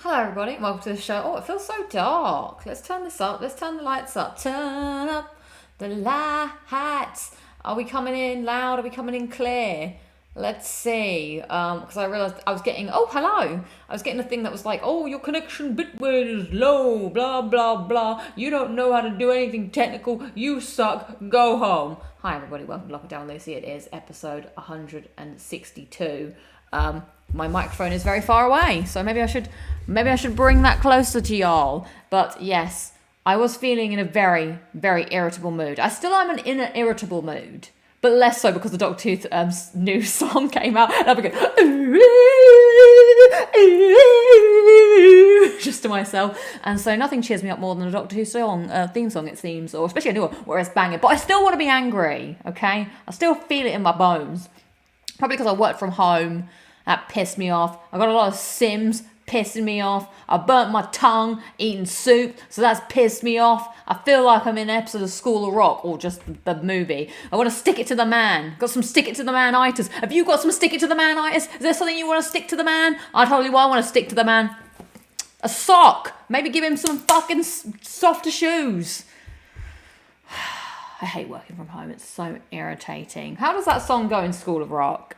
Hello everybody, and welcome to the show. Oh, it feels so dark. Let's turn this up. Let's turn the lights up. Turn up the lights. Are we coming in loud? Are we coming in clear? Let's see. Because I realised I was getting, oh, hello. I was getting a thing that was like, oh, your connection bitwidth is low, blah, blah, blah. You don't know how to do anything technical. You suck. Go home. Hi everybody, welcome to Lockin Down Lucy. It is episode 162. My microphone is very far away, so maybe I should bring that closer to y'all. But yes, I was feeling in a very, very irritable mood. I still am in an irritable mood, but less so because the Dogtooth new song came out, and I've been going just to myself, and so nothing cheers me up more than a Dogtooth song, theme song it seems, or especially a new one where it's banging. But I still want to be angry, okay? I still feel it in my bones. Probably because I worked from home. That pissed me off. I got a lot of Sims pissing me off. I burnt my tongue eating soup, so that's pissed me off. I feel like I'm in an episode of School of Rock, or just the movie. I want to stick it to the man. Got some stick it to the man-itis. Have you got some stick it to the man-itis? Is there something you want to stick to the man? I tell you what I want to stick to the man. A sock. Maybe give him some fucking softer shoes. I hate working from home. It's so irritating. How does that song go in School of Rock?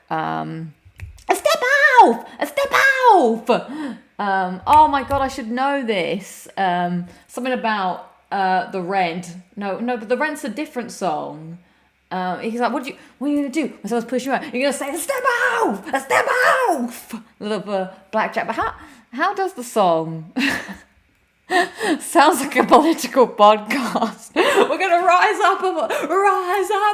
A step out! A step out! Oh my god, I should know this. Something about the rent. No, but the rent's a different song. He's like, what are you gonna do? I'm supposed to push you out. You're gonna say, a step out! A step out! Little blackjack. But how does the song? Sounds like a political podcast. We're gonna rise up,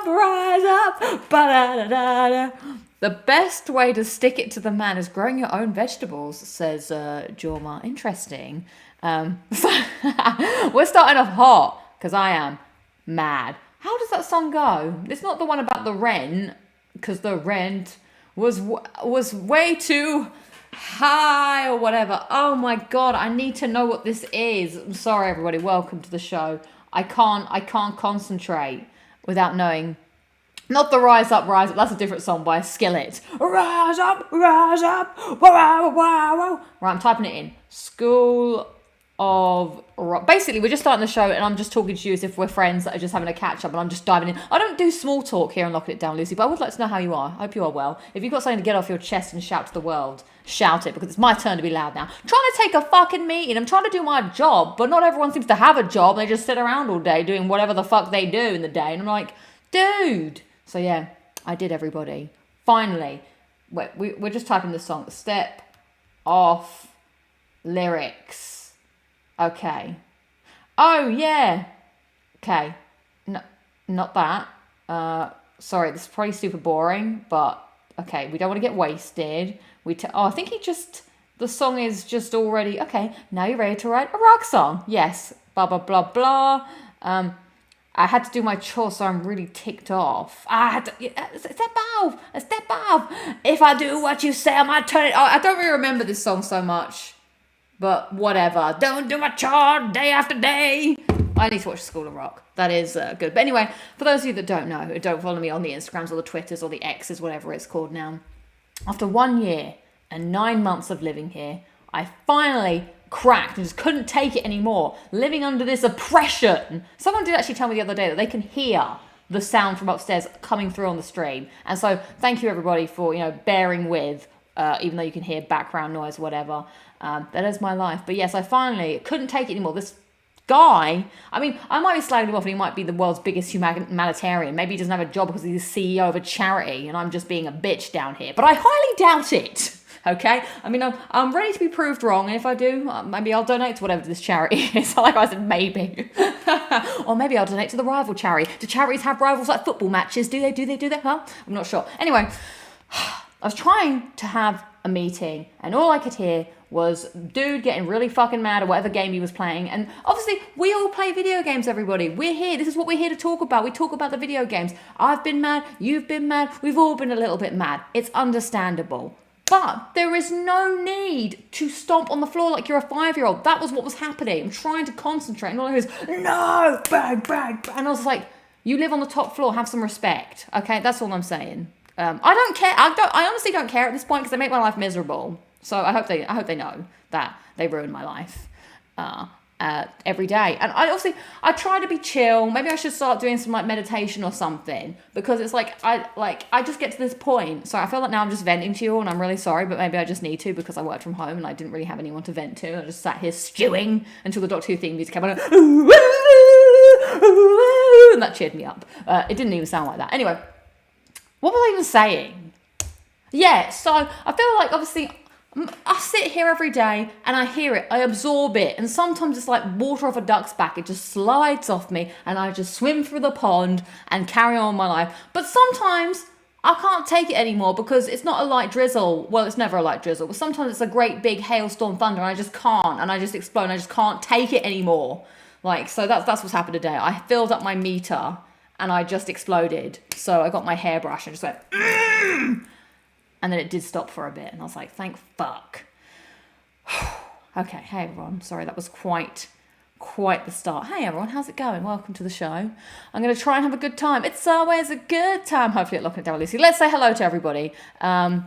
rise up. Ba-da-da-da-da. The best way to stick it to the man is growing your own vegetables, says Jorma. Interesting. We're starting off hot, because I am mad. How does that song go? It's not the one about the rent, because the rent was way too high or whatever. Oh my god, I need to know what this is. I'm sorry everybody, welcome to the show. I can't concentrate without knowing. Not the Rise Up, that's a different song by Skillet. Rise up, wow, wow, wow. Right, I'm typing it in. School of Rock. Basically, we're just starting the show and I'm just talking to you as if we're friends that are just having a catch up, and I'm just diving in. I don't do small talk here on Locking It Down, Lucy, but I would like to know how you are. I hope you are well. If you've got something to get off your chest and shout to the world, shout it, because it's my turn to be loud now. I'm trying to take a fucking meeting. I'm trying to do my job, but not everyone seems to have a job. They just sit around all day doing whatever the fuck they do in the day. And I'm like, dude. So yeah, I did, everybody. Finally, we're just typing this song. Step off lyrics. Okay. Oh yeah. Okay. No, not that. Sorry, this is probably super boring, but okay. We don't want to get wasted. I think the song is just already okay. Now you're ready to write a rock song. Yes. Blah blah blah blah. I had to do my chore, so I'm really ticked off. Step off. If I do what you say, I might turn it. I don't really remember this song so much, but whatever. Don't do my chore day after day. I need to watch School of Rock. That is good. But anyway, for those of you that don't know, who don't follow me on the Instagrams or the Twitters or the X's, whatever it's called now, after 1 year and 9 months of living here, I finally cracked and just couldn't take it anymore, living under this oppression. Someone did actually tell me the other day that they can hear the sound from upstairs coming through on the stream, and so thank you everybody for bearing with, even though you can hear background noise, whatever. That is my life. But yes, I finally couldn't take it anymore. This guy, I mean, I might be slagging him off and he might be the world's biggest humanitarian. Maybe he doesn't have a job because he's the CEO of a charity and I'm just being a bitch down here, but I highly doubt it. Okay, I mean, I'm ready to be proved wrong, and if I do, maybe I'll donate to whatever this charity is. Like I said, maybe. Or maybe I'll donate to the rival charity. Do charities have rivals like football matches? Do they? Huh? I'm not sure. Anyway, I was trying to have a meeting, and all I could hear was dude getting really fucking mad at whatever game he was playing. And obviously, we all play video games, everybody. We're here. This is what we're here to talk about. We talk about the video games. I've been mad. You've been mad. We've all been a little bit mad. It's understandable. But there is no need to stomp on the floor like you're a 5-year-old. That was what was happening. I'm trying to concentrate, and all I hear is, no, bang, bang, bang. And I was like, you live on the top floor, have some respect. Okay, that's all I'm saying. I don't care. I honestly don't care at this point because they make my life miserable. So I hope they know that they ruined my life every day. And I try to be chill. Maybe I should start doing some like meditation or something, because it's like I just get to this point. So I feel like now I'm just venting to you, and I'm really sorry, but maybe I just need to, because I worked from home and I didn't really have anyone to vent to. I just sat here stewing until the Doctor Who theme music came on, and that cheered me up. It didn't even sound like that. Anyway, what was I even saying? Yeah, so I feel like, obviously, I sit here every day and I hear it, I absorb it, and sometimes it's like water off a duck's back. It just slides off me and I just swim through the pond and carry on my life. But sometimes I can't take it anymore, because it's not a light drizzle. Well, it's never a light drizzle, but sometimes it's a great big hailstorm thunder and I just can't, and I just explode, and I just can't take it anymore. Like, so that's what's happened today. I filled up my meter and I just exploded. So I got my hairbrush and just went, and then it did stop for a bit, and I was like, thank fuck. Okay, hey everyone. Sorry, that was quite the start. Hey everyone, how's it going? Welcome to the show. I'm going to try and have a good time. It's always a good time, hopefully, at Lockin It Down with Lucy. Let's say hello to everybody who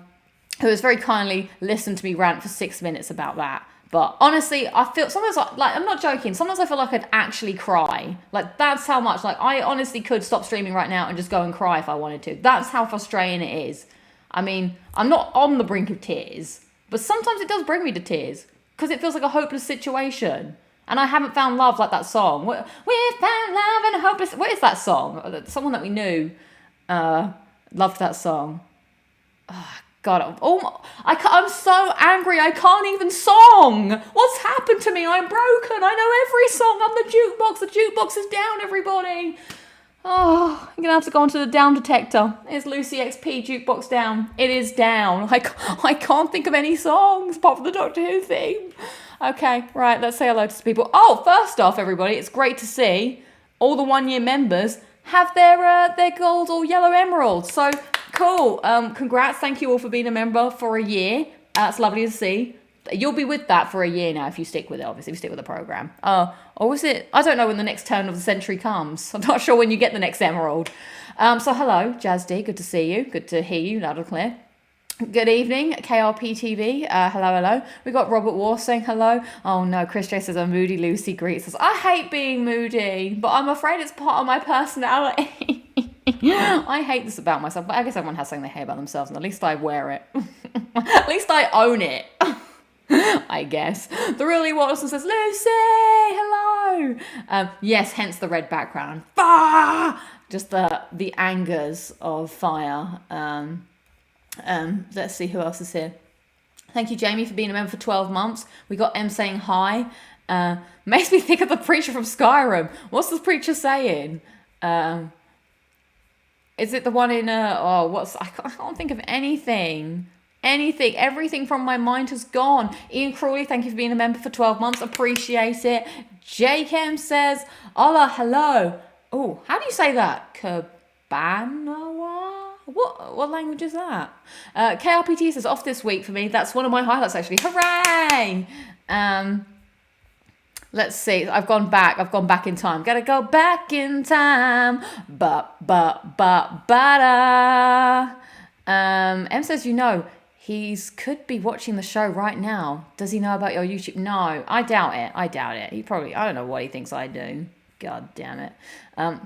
has very kindly listened to me rant for 6 minutes about that. But honestly, I feel sometimes, like, I'm not joking, sometimes I feel like I'd actually cry. Like, that's how much, like, I honestly could stop streaming right now and just go and cry if I wanted to. That's how frustrating it is. I mean, I'm not on the brink of tears, but sometimes it does bring me to tears, because it feels like a hopeless situation. And I haven't found love like that song. We found love in a hopeless... What is that song? Someone that we knew loved that song. Oh, God. I'm so angry. I can't even song. What's happened to me? I'm broken. I know every song on the jukebox. The jukebox is down, everybody. Oh, I'm going to have to go onto the down detector. Is LudiXP jukebox down? It is down. I can't think of any songs apart from the Doctor Who theme. Okay, right, let's say hello to some people. Oh, first off, everybody, it's great to see all the 1 year members have their gold or yellow emeralds. So, cool. Congrats. Thank you all for being a member for a year. That's lovely to see. You'll be with that for a year now if you stick with it, obviously, if you stick with the program. Or is it? I don't know when the next turn of the century comes. I'm not sure when you get the next emerald. So hello, Jazz D. Good to see you. Good to hear you loud and clear. Good evening, KRP TV. Hello. We got Robert War saying hello. Oh no, Chris J says a moody Lucy greets us. I hate being moody, but I'm afraid it's part of my personality. I hate this about myself, but I guess everyone has something they hate about themselves, and at least I wear it. At least I own it. I guess. The really Watson says, Lucy, hello. Yes, hence the red background. Fire! Just the angers of fire. Let's see who else is here. Thank you, Jamie, for being a member for 12 months. We got M saying hi. Makes me think of the preacher from Skyrim. What's the preacher saying? Is it the one in I can't think of anything. Everything from my mind has gone. Ian Crawley, thank you for being a member for 12 months. Appreciate it. Jake M says, hola, hello. Oh, how do you say that? Cabanawa? What language is that? KRPT says off this week for me. That's one of my highlights, actually. Hooray! Let's see. I've gone back in time. Gotta go back in time. M says, he could be watching the show right now. Does he know about your YouTube? No, I doubt it. He probably, I don't know what he thinks I do. God damn it.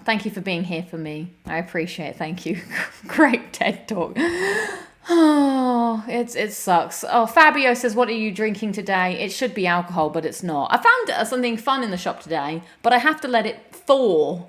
Thank you for being here for me. I appreciate it. Thank you. Great TED Talk. Oh, it sucks. Oh, Fabio says, what are you drinking today? It should be alcohol, but it's not. I found something fun in the shop today, but I have to let it thaw.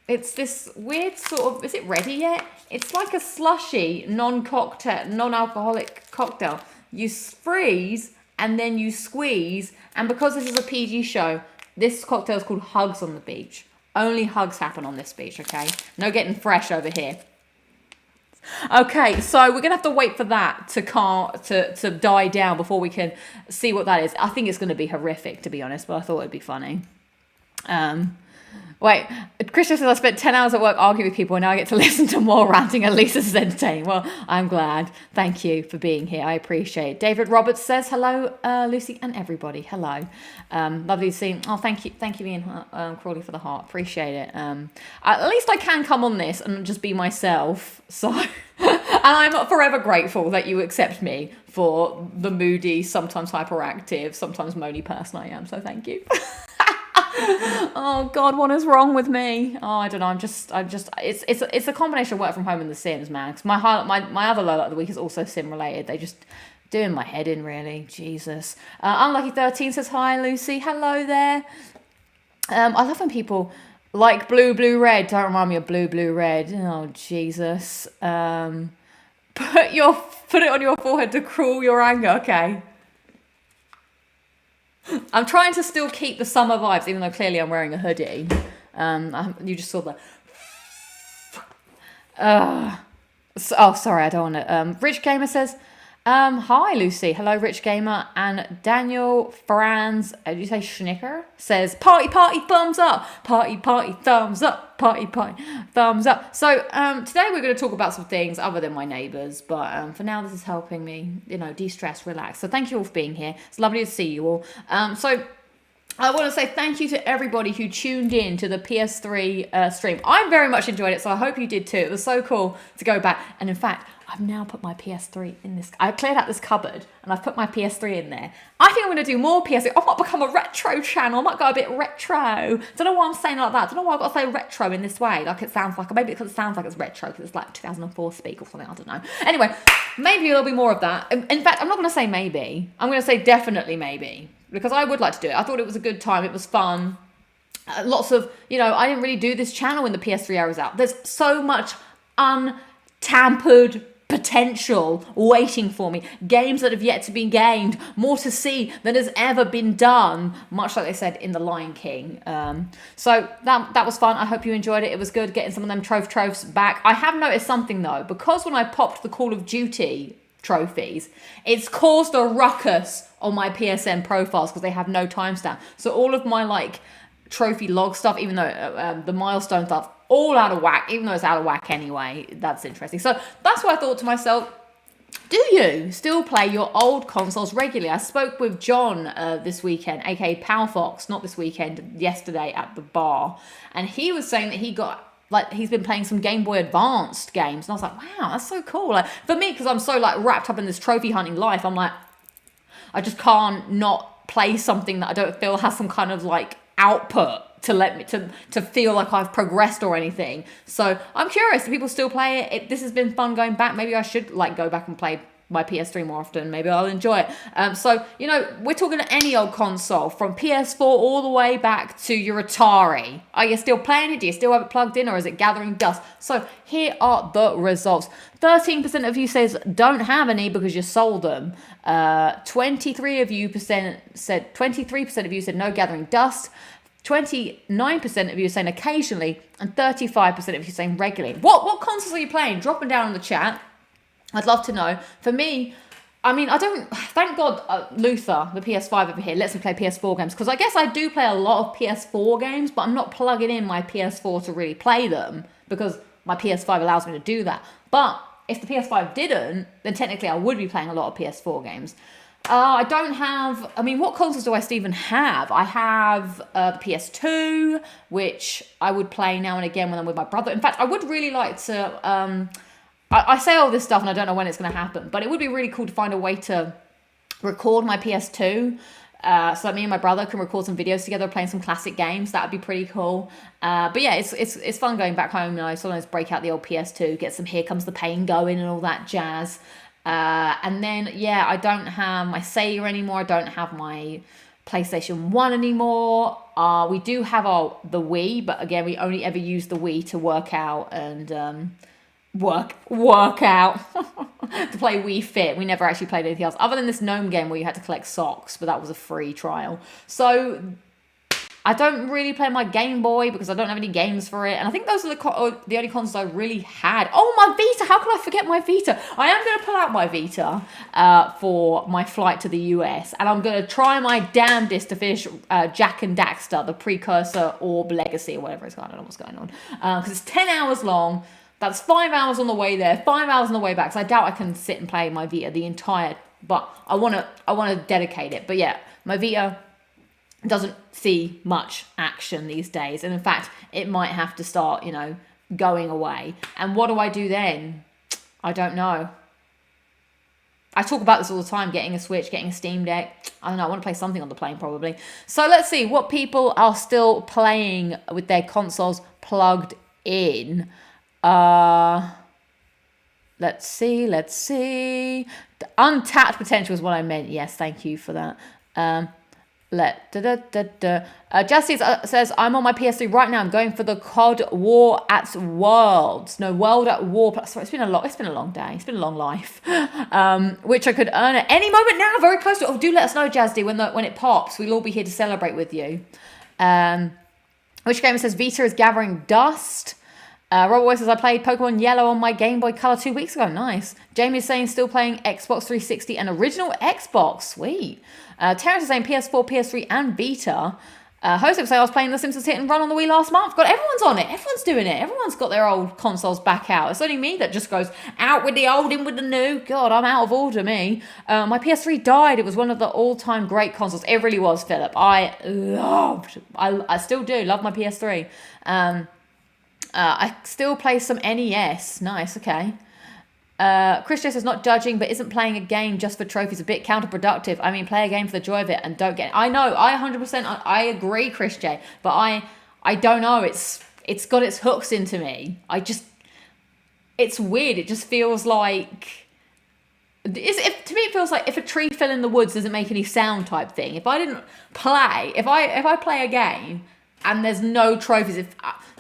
It's this weird sort of, is it ready yet? It's like a slushy, non-alcoholic cocktail. You freeze and then you squeeze. And because this is a PG show, this cocktail is called Hugs on the Beach. Only hugs happen on this beach, okay? No getting fresh over here. Okay, so we're going to have to wait for that to die down before we can see what that is. I think it's going to be horrific, to be honest, but I thought it'd be funny. Wait, Christian says I spent 10 hours at work arguing with people and now I get to listen to more ranting. At least this is entertaining. Well, I'm glad. Thank you for being here. I appreciate it. David Roberts says hello, Lucy and everybody. Hello. Lovely to see. Oh, thank you, Ian Crawley, for the heart. Appreciate it. At least I can come on this and just be myself. So I'm forever grateful that you accept me for the moody, sometimes hyperactive, sometimes moany person I am. So thank you. Oh God, what is wrong with me? Oh, I don't know. It's a combination of work from home and The Sims, man. 'Cause my other low light of the week is also sim related. They just doing my head in, really. Jesus. Unlucky13 says hi, Lucy. Hello there. I love when people like blue, red. Don't remind me of blue, red. Oh Jesus. Put it on your forehead to cool your anger. Okay. I'm trying to still keep the summer vibes, even though clearly I'm wearing a hoodie. You just saw the. Sorry, I don't want to. Rich Gamer says, hi Lucy. Hello, Rich Gamer. And Daniel Franz, did you say Schnicker? Says, party, thumbs up. Party, thumbs up. Party, thumbs up. So today we're going to talk about some things other than my neighbours. But for now, this is helping me, de-stress, relax. So thank you all for being here. It's lovely to see you all. So I want to say thank you to everybody who tuned in to the PS3 stream. I very much enjoyed it, so I hope you did too. It was so cool to go back. And in fact, I've now put my PS3 in this. I cleared out this cupboard and I've put my PS3 in there. I think I'm going to do more PS3. I might become a retro channel. I might go a bit retro. Don't know why I'm saying it like that. Don't know why I've got to say retro in this way. Like it sounds like, maybe because it sounds like it's retro because it's like 2004 speak or something. I don't know. Anyway, maybe there'll be more of that. In fact, I'm not going to say maybe. I'm going to say definitely maybe because I would like to do it. I thought it was a good time. It was fun. Lots of, I didn't really do this channel when the PS3 era was out. There's so much untampered potential waiting for me, games that have yet to be gained, more to see than has ever been done, much like they said in The Lion King. So that was fun. I hope you enjoyed it. It was good getting some of them trophies back. I have noticed something though, because when I popped the Call of Duty trophies, it's caused a ruckus on my PSN profiles because they have no timestamp. So all of my trophy log stuff, even though the milestone stuff, all out of whack, even though it's out of whack anyway. That's interesting. So that's what I thought to myself, do you still play your old consoles regularly? I spoke with John this weekend, aka Power Fox, not this weekend, yesterday at the bar, and he was saying that he's been playing some Game Boy Advanced games, and I was like, wow, that's so cool. For me, because I'm so wrapped up in this trophy hunting life, I'm like, I just can't not play something that I don't feel has some kind of output to let me to feel like I've progressed or anything. So I'm curious, do people still play it? This has been fun going back. Maybe I should go back and play my PS3 more often. Maybe I'll enjoy it. So we're talking any old console from PS4 all the way back to your Atari. Are you still playing it? Do you still have it plugged in, or is it gathering dust? So here are the results. 13% of you says don't have any because you sold them. 23% of you said no, gathering dust. 29% of you are saying occasionally, and 35% of you saying regularly. What consoles are you playing? Drop them down in the chat. I'd love to know. For me, I don't, thank God Luther, the PS5 over here, lets me play PS4 games, because I guess I do play a lot of PS4 games, but I'm not plugging in my PS4 to really play them, because my PS5 allows me to do that. But if the PS5 didn't, then technically I would be playing a lot of PS4 games. I don't have, what consoles do I still even have? I have the PS2, which I would play now and again when I'm with my brother. In fact, I would really like to, I say all this stuff and I don't know when it's going to happen, but it would be really cool to find a way to record my PS2 so that me and my brother can record some videos together playing some classic games. That would be pretty cool. But yeah, it's fun going back home. Sometimes break out the old PS2, get some Here Comes the Pain going and all that jazz. And then, I don't have my Sega anymore. I don't have my PlayStation 1 anymore. We do have the Wii, but again, we only ever use the Wii to work out and work out to play Wii Fit. We never actually played anything else other than this gnome game where you had to collect socks, but that was a free trial. So I don't really play my Game Boy because I don't have any games for it. And I think those are the only consoles I really had. Oh, my Vita. How could I forget my Vita? I am going to pull out my Vita for my flight to the US. And I'm going to try my damnedest to finish Jak and Daxter, the Precursor Orb Legacy, or whatever it's called. I don't know what's going on. Because it's 10 hours long. That's 5 hours on the way there, 5 hours on the way back. So I doubt I can sit and play my Vita the entire... But I want to dedicate it. But yeah, my Vita doesn't see much action these days, and in fact it might have to start going away. And what do I do then? I don't know. I talk about this all the time, getting a Switch, getting a Steam Deck. I don't know, I want to play something on the plane probably. So let's see what people are still playing with their consoles plugged in. Let's see. The untapped potential is what I meant. Yes, thank you for that. Justice says, I'm on my PS3 right now. I'm going for the COD War at Worlds. No, World at War. Sorry, it's been a long day. It's been a long life. Which I could earn at any moment now. Very close to it. Oh, do let us know, Jazzy, when it pops. We'll all be here to celebrate with you. Which gamer says Vita is gathering dust. Robert Boy says, I played Pokemon Yellow on my Game Boy Color 2 weeks ago. Nice. Jamie is saying still playing Xbox 360 and original Xbox. Sweet. Terrence is saying PS4, PS3 and Vita. Jose was saying I was playing The Simpsons Hit and Run on the Wii last month. God, everyone's on it. Everyone's doing it. Everyone's got their old consoles back out. It's only me that just goes out with the old, in with the new. God, I'm out of order, me. My PS3 died. It was one of the all-time great consoles. It really was, Philip. I still do love my PS3. I still play some NES. Nice, okay. Chris Jess is not judging, but isn't playing a game just for trophies a bit counterproductive? I mean, play a game for the joy of it and don't get it. I know, I 100%, I agree, Chris J, but I don't know, it's got its hooks into me. It's weird, it just feels like, to me it feels like if a tree fell in the woods doesn't make any sound type thing. If I play a game and there's no trophies,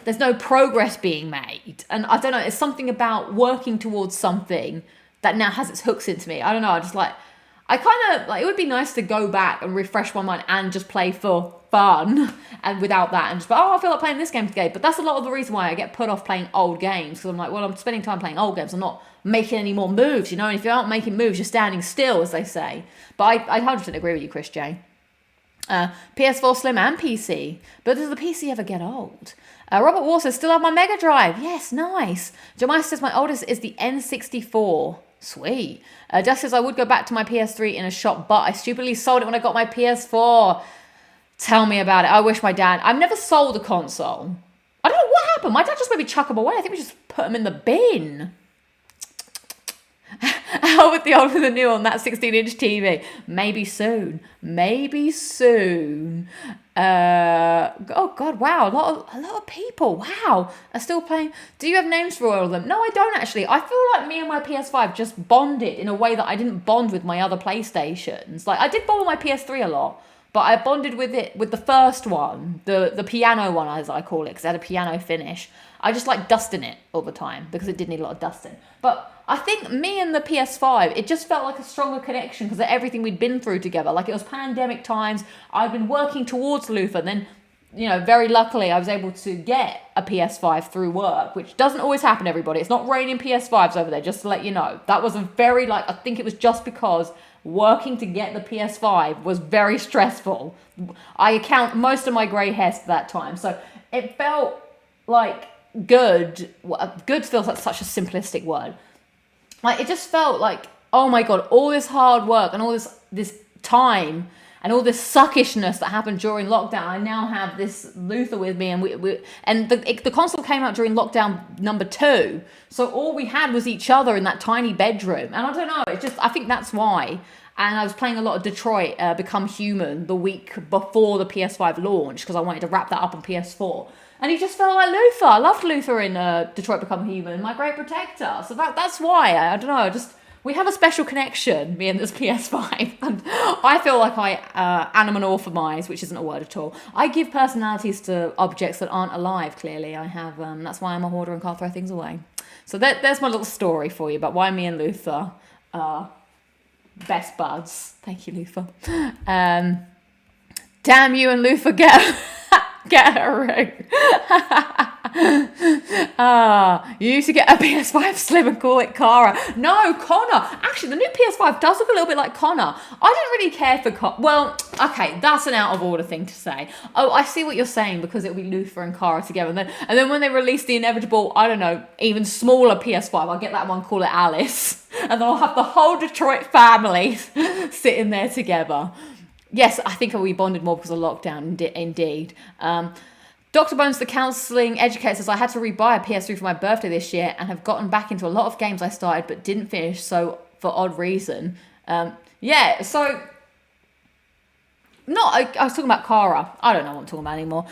there's no progress being made. And I don't know, it's something about working towards something that now has its hooks into me. I don't know, it would be nice to go back and refresh my mind and just play for fun and without that and just, I feel like playing this game today. But that's a lot of the reason why I get put off playing old games, because I'm like, well, I'm spending time playing old games. I'm not making any more moves, and if you aren't making moves, you're standing still, as they say. But I 100% agree with you, Chris J. PS4 Slim and PC. But does the PC ever get old? Robert War says, still have my Mega Drive. Yes, nice. Jemima says, my oldest is the N64. Sweet. Dust says, I would go back to my PS3 in a shop, but I stupidly sold it when I got my PS4. Tell me about it. I wish my dad... I've never sold a console. I don't know what happened. My dad just maybe chuck them away. I think we just put them in the bin. How with the old and the new on that 16-inch TV? Maybe soon. Oh God, wow, a lot of people, wow, are still playing. Do you have names for all of them? No, I don't actually. I feel like me and my PS5 just bonded in a way that I didn't bond with my other PlayStations. Like, I did bond with my PS3 a lot, but I bonded with it with the first one, the piano one, as I call it, because it had a piano finish. I just like dusting it all the time because it did need a lot of dusting. But I think me and the PS5, it just felt like a stronger connection because of everything we'd been through together. Like, it was pandemic times. I'd been working towards Luther. Then, very luckily I was able to get a PS5 through work, which doesn't always happen, everybody. It's not raining PS5s over there, just to let you know. That was I think it was just because working to get the PS5 was very stressful. I account most of my grey hairs to that time. So it felt like good feels like such a simplistic word. Like, it just felt like, oh my God, all this hard work and all this time and all this suckishness that happened during lockdown. I now have this Luther with me, and the console came out during lockdown number 2. So all we had was each other in that tiny bedroom. And I don't know, I think that's why. And I was playing a lot of Detroit Become Human the week before the PS5 launch because I wanted to wrap that up on PS4. And he just felt like Luther. I loved Luther in Detroit Become Human, my great protector. So that's why, I don't know, we have a special connection, me and this PS5. And I feel like I anamorphize, which isn't a word at all. I give personalities to objects that aren't alive, clearly. I have, that's why I'm a hoarder and can't throw things away. So there's my little story for you about why me and Luther are best buds. Thank you, Luther. Damn you and Luther, get a ring. You used to get a PS5 Slim and call it Cara. No, Connor. Actually, the new PS5 does look a little bit like Connor. I don't really care for Connor. Well, okay, that's an out of order thing to say. Oh, I see what you're saying, because it'll be Luther and Cara together. And then when they release the inevitable, I don't know, even smaller PS5, I'll get that one, call it Alice. And then I'll have the whole Detroit family sitting there together. Yes, I think we bonded more because of lockdown, indeed. Dr. Bones, the counselling educator, says, I had to rebuy a PS3 for my birthday this year and have gotten back into a lot of games I started but didn't finish, so for odd reason. Yeah, so... No, I was talking about Kara. I don't know what I'm talking about anymore.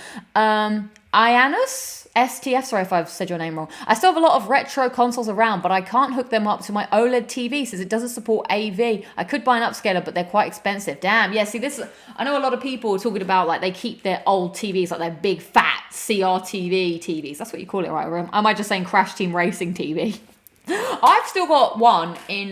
Ianus STF, sorry if I've said your name wrong. I still have a lot of retro consoles around, but I can't hook them up to my OLED TV since it doesn't support AV. I could buy an upscaler, but they're quite expensive. Damn, yeah, see this, I know a lot of people are talking about like they keep their old TVs, like their big fat CRTV TVs. That's what you call it, right? Or am I just saying Crash Team Racing TV? I've still got one in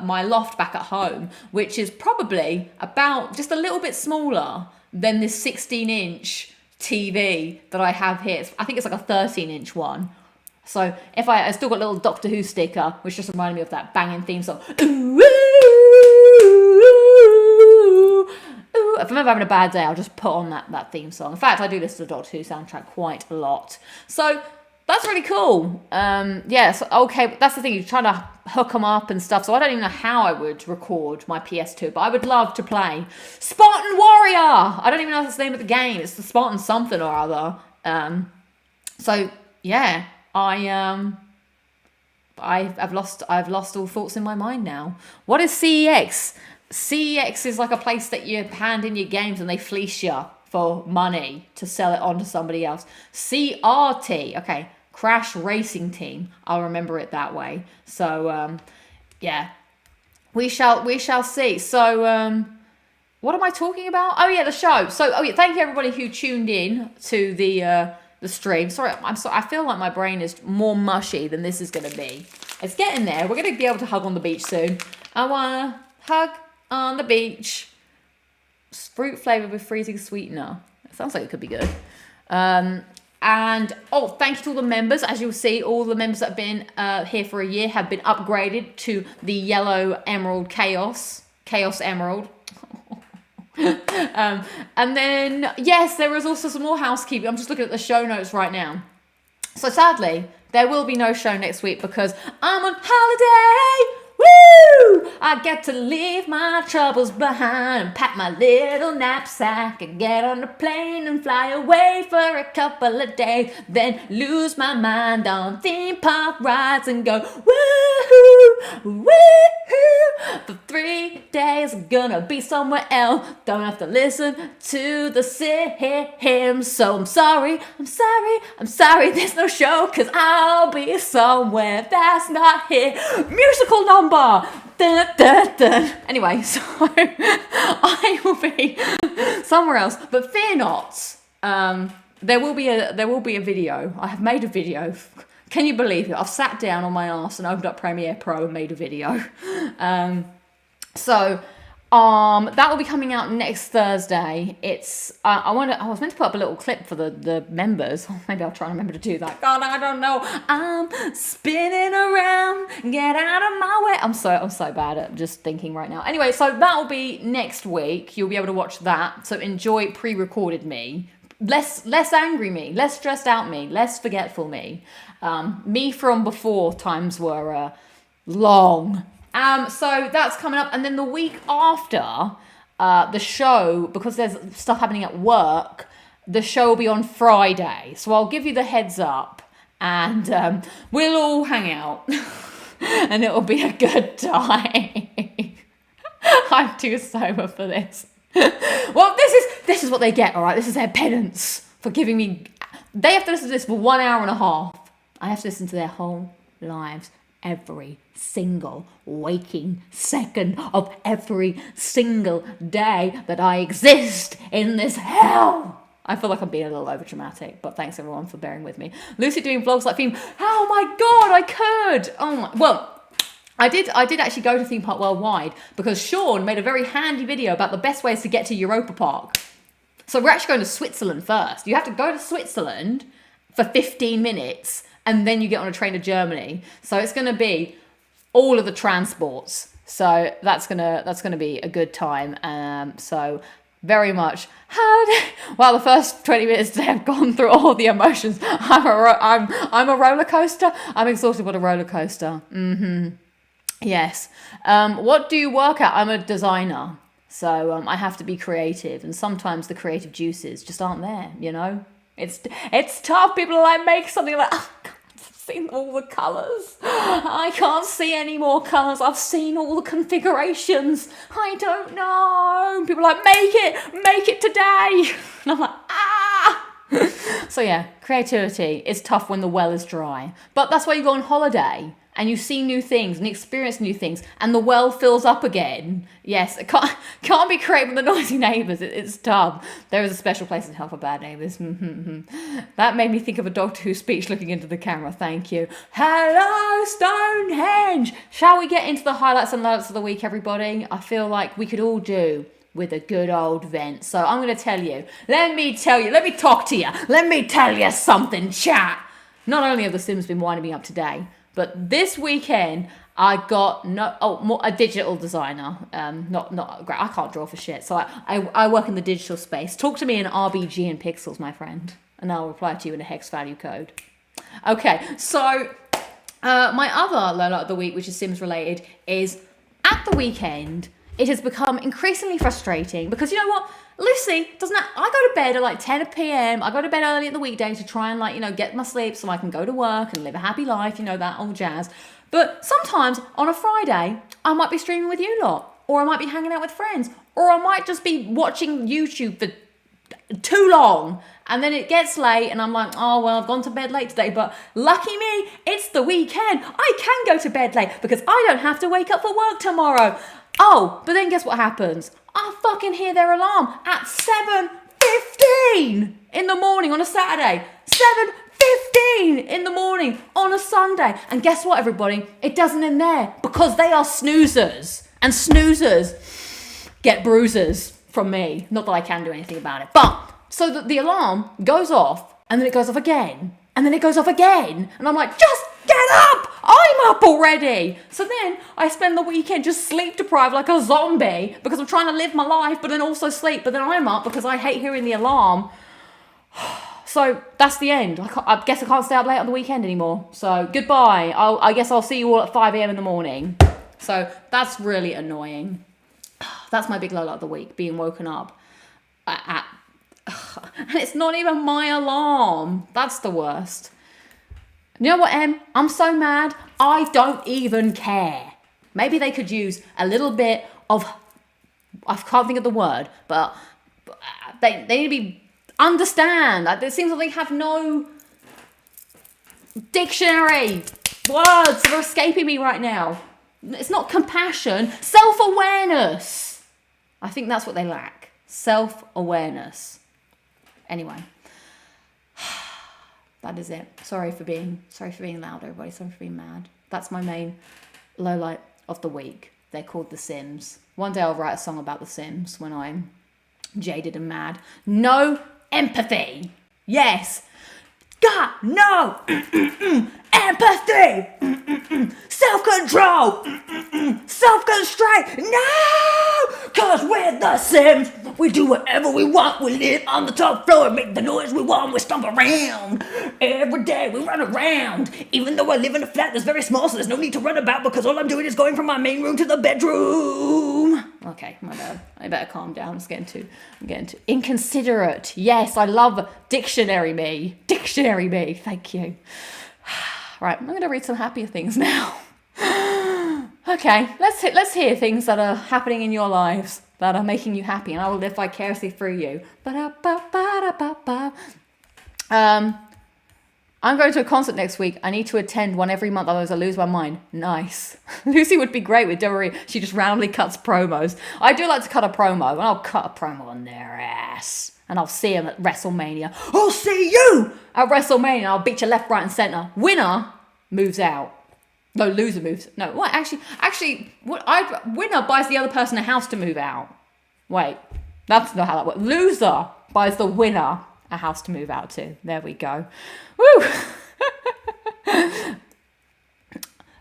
my loft back at home, which is probably about just a little bit smaller than this 16-inch TV that I have here. I think it's like a 13-inch one. So if I still got a little Doctor Who sticker, which just reminded me of that banging theme song. Ooh, ooh, ooh. If I'm ever having a bad day, I'll just put on that theme song. In fact, I do listen to the Doctor Who soundtrack quite a lot. So that's really cool. Yeah, so, okay, that's the thing. You're trying to hook them up and stuff. So I don't even know how I would record my PS2, but I would love to play Spartan Warrior. I don't even know if that's the name of the game. It's the Spartan something or other. So yeah, I've lost all thoughts in my mind now. What is CEX? CEX is like a place that you hand in your games and they fleece you for money to sell it on to somebody else. CRT, okay, Crash Racing Team. I'll remember it that way. So yeah, we shall see. So what am I talking about? Oh yeah, the show. So oh yeah, thank you everybody who tuned in to the stream. Sorry, I'm sorry. I feel like my brain is more mushy than this is going to be. It's getting there. We're going to be able to hug on the beach soon. I wanna hug on the beach. Fruit flavored with freezing sweetener. It sounds like it could be good. And oh, thank you to all the members. As you'll see, all the members that have been here for a year have been upgraded to the yellow emerald chaos emerald. And then yes, there is also some more housekeeping. I'm just looking at the show notes right now. So sadly, there will be no show next week because I'm on holiday. Woo! I get to leave my troubles behind and pack my little knapsack and get on a plane and fly away for a couple of days. Then lose my mind on theme park rides and go woohoo, woohoo. For 3 days I'm gonna be somewhere else. Don't have to listen to the hymns. So I'm sorry, there's no show cause I'll be somewhere that's not here. Musical number. Dun, dun, dun. Anyway, so I will be somewhere else, but fear not. There will be a video. I have made a video. Can you believe it? I've sat down on my ass and opened up Premiere Pro and made a video. That will be coming out next Thursday. It's I was meant to put up a little clip for the members. Maybe I'll try and remember to do that. God, I don't know. I'm spinning around. Get out of my way. I'm so bad at just thinking right now. Anyway, so that will be next week. You'll be able to watch that. So enjoy pre-recorded me. Less angry me, less stressed out me, less forgetful me. Me from before times were long. So that's coming up, and then the week after the show, because there's stuff happening at work, the show will be on Friday. So I'll give you the heads up, and we'll all hang out, and it'll be a good time. I'm too sober for this. Well, this is what they get, all right? This is their penance for giving me... They have to listen to this for 1 hour and a half. I have to listen to their whole lives. Every single waking second of every single day that I exist in this hell. I feel like I'm being a little over dramatic, but thanks everyone for bearing with me. Lucy doing vlogs like theme. Oh my god, I could. Oh my, well, I did actually go to Theme Park Worldwide because Sean made a very handy video about the best ways to get to Europa Park. So we're actually going to Switzerland first. You have to go to Switzerland for 15 minutes and then you get on a train to Germany. So it's going to be all of the transports. So that's gonna be a good time. So very much. Well, the first 20 minutes today I've gone through all the emotions. I'm a roller coaster. I'm exhausted with a roller coaster. Yes. What do you work at? I'm a designer. So I have to be creative, and sometimes the creative juices just aren't there, you know? It's tough. People are like, make something like, oh, God, I've seen all the colours. I can't see any more colours. I've seen all the configurations. I don't know. People are like, make it today. And I'm like, ah. So yeah, creativity is tough when the well is dry. But that's why you go on holiday and you see new things and experience new things and the well fills up again. Yes, it can't be creative with the noisy neighbours. It's tough. There is a special place in hell for bad neighbours. That made me think of a Doctor Who speech looking into the camera. Thank you. Hello, Stonehenge. Shall we get into the highlights and lowlights of the week, everybody? I feel like we could all do with a good old vent. So I'm going to tell you. Let me talk to you. Let me tell you something, chat. Not only have the Sims been winding me up today, but this weekend I got a digital designer. Not great. I can't draw for shit. So I work in the digital space. Talk to me in RBG and pixels, my friend, and I'll reply to you in a hex value code. Okay, so my other lowlight of the week, which is Sims related, is at the weekend. It has become increasingly frustrating because you know what? Lucy I go to bed at like 10 p.m. I go to bed early in the weekday to try and get my sleep so I can go to work and live a happy life, that old jazz. But sometimes on a Friday, I might be streaming with you lot, or I might be hanging out with friends, or I might just be watching YouTube for too long. And then it gets late and I'm like, oh, well, I've gone to bed late today. But lucky me, it's the weekend. I can go to bed late because I don't have to wake up for work tomorrow. Oh, but then guess what happens? I fucking hear their alarm at 7:15 in the morning on a Saturday. 7:15 in the morning on a Sunday. And guess what, everybody? It doesn't end there because they are snoozers. And snoozers get bruises from me. Not that I can do anything about it. But so the alarm goes off and then it goes off again. And then it goes off again. And I'm like, just get up! I'm up already! So then I spend the weekend just sleep deprived like a zombie because I'm trying to live my life but then also sleep. But then I'm up because I hate hearing the alarm. So that's the end. I guess I can't stay up late on the weekend anymore. So goodbye. I guess I'll see you all at 5 a.m. in the morning. So that's really annoying. That's my big lowlight of the week, being woken up at and it's not even my alarm. That's the worst. You know what, Em? I'm so mad, I don't even care. Maybe they could use a little bit of, I can't think of the word, but they need to be, understand. It seems like they have no dictionary words that are escaping me right now. It's not compassion, self-awareness. I think that's what they lack. Self-awareness. Anyway, that is it. Sorry for being loud, everybody. Sorry for being mad. That's my main lowlight of the week. They're called The Sims. One day I'll write a song about The Sims when I'm jaded and mad. No empathy. Yes. God, no. Empathy. Self-control. Self-constraint. No. Because we're The Sims. We do whatever we want. We live on the top floor. Make the noise we want. We stomp around. Every day we run around. Even though I live in a flat that's very small, so there's no need to run about because all I'm doing is going from my main room to the bedroom. Okay, my bad. I better calm down. I'm getting too inconsiderate. Yes, I love dictionary me. Dictionary me. Thank you. Right, I'm going to read some happier things now. Okay, let's hear things that are happening in your lives that are making you happy, and I will live vicariously through you. I'm going to a concert next week. I need to attend one every month, otherwise I lose my mind. Nice. Lucy would be great with Deborah. She just randomly cuts promos. I do like to cut a promo, and I'll cut a promo on their ass. And I'll see them at WrestleMania. I'll see you at WrestleMania. I'll beat you left, right, and center. Winner moves out. No, loser moves. No, what? Actually, winner buys the other person a house to move out. Wait, that's not how that works. Loser buys the winner a house to move out to. There we go. Woo!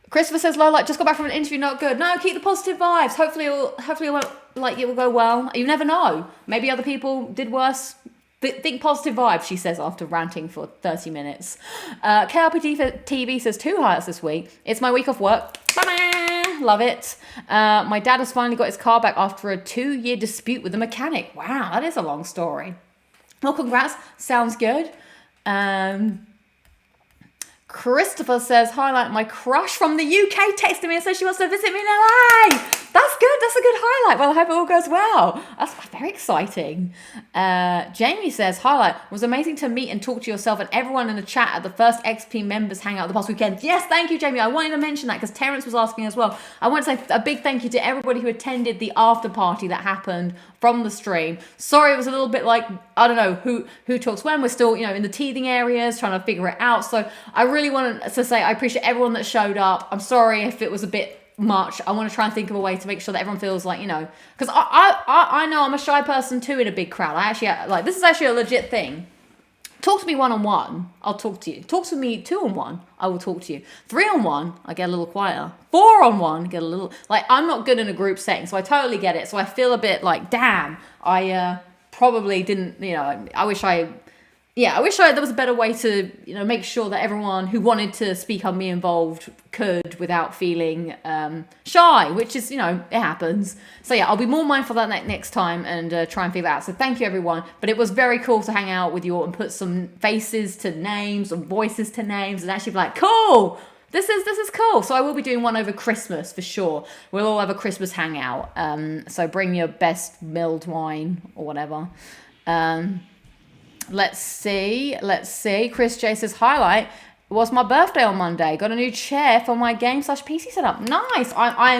Christopher says, Lola, just got back from an interview, not good. No, keep the positive vibes. Hopefully it will go well. You never know. Maybe other people did worse. Think positive vibes, she says after ranting for 30 minutes. KRPT TV says 2 highlights this week. It's my week off work. Love it. My dad has finally got his car back after a 2-year dispute with the mechanic. Wow, that is a long story. Well, congrats. Sounds good. Christopher says, highlight, my crush from the UK texted me and says she wants to visit me in LA. That's good. That's a good highlight. Well, I hope it all goes well. That's very exciting. Jamie says, highlight, it was amazing to meet and talk to yourself and everyone in the chat at the first XP members hangout the past weekend. Yes, thank you, Jamie. I wanted to mention that because Terrence was asking as well. I want to say a big thank you to everybody who attended the after party that happened from the stream. Sorry, it was a little bit like, I don't know who talks when. We're still, in the teething areas, trying to figure it out. So I really wanted to say I appreciate everyone that showed up. I'm sorry if it was a bit much. I want to try and think of a way to make sure that everyone feels like, because I know I'm a shy person too in a big crowd. I actually, this is actually a legit thing. Talk to me one-on-one, I'll talk to you. Talk to me two-on-one, I will talk to you. 3-on-1, I get a little quieter. 4-on-1, get a little, I'm not good in a group setting, so I totally get it. So I feel a bit like, damn, I probably didn't, I wish there was a better way to, make sure that everyone who wanted to speak on me involved could without feeling shy, which is, it happens. So yeah, I'll be more mindful of that next time and try and figure that out. So thank you, everyone. But it was very cool to hang out with you all and put some faces to names and voices to names and actually be like, cool, this is cool. So I will be doing one over Christmas for sure. We'll all have a Christmas hangout. So bring your best milled wine or whatever. Let's see. Chris J says, highlight, it was my birthday on Monday. Got a new chair for my game/PC setup. Nice. I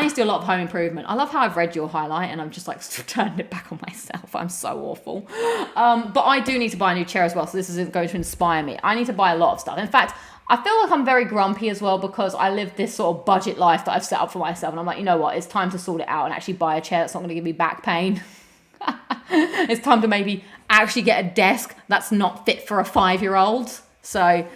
need to do a lot of home improvement. I love how I've read your highlight and I'm just turned it back on myself. I'm so awful. But I do need to buy a new chair as well. So this isn't going to inspire me. I need to buy a lot of stuff. In fact, I feel like I'm very grumpy as well because I live this sort of budget life that I've set up for myself. And I'm like, you know what? It's time to sort it out and actually buy a chair that's not going to give me back pain. It's time to maybe actually get a desk that's not fit for a 5-year-old. So I'm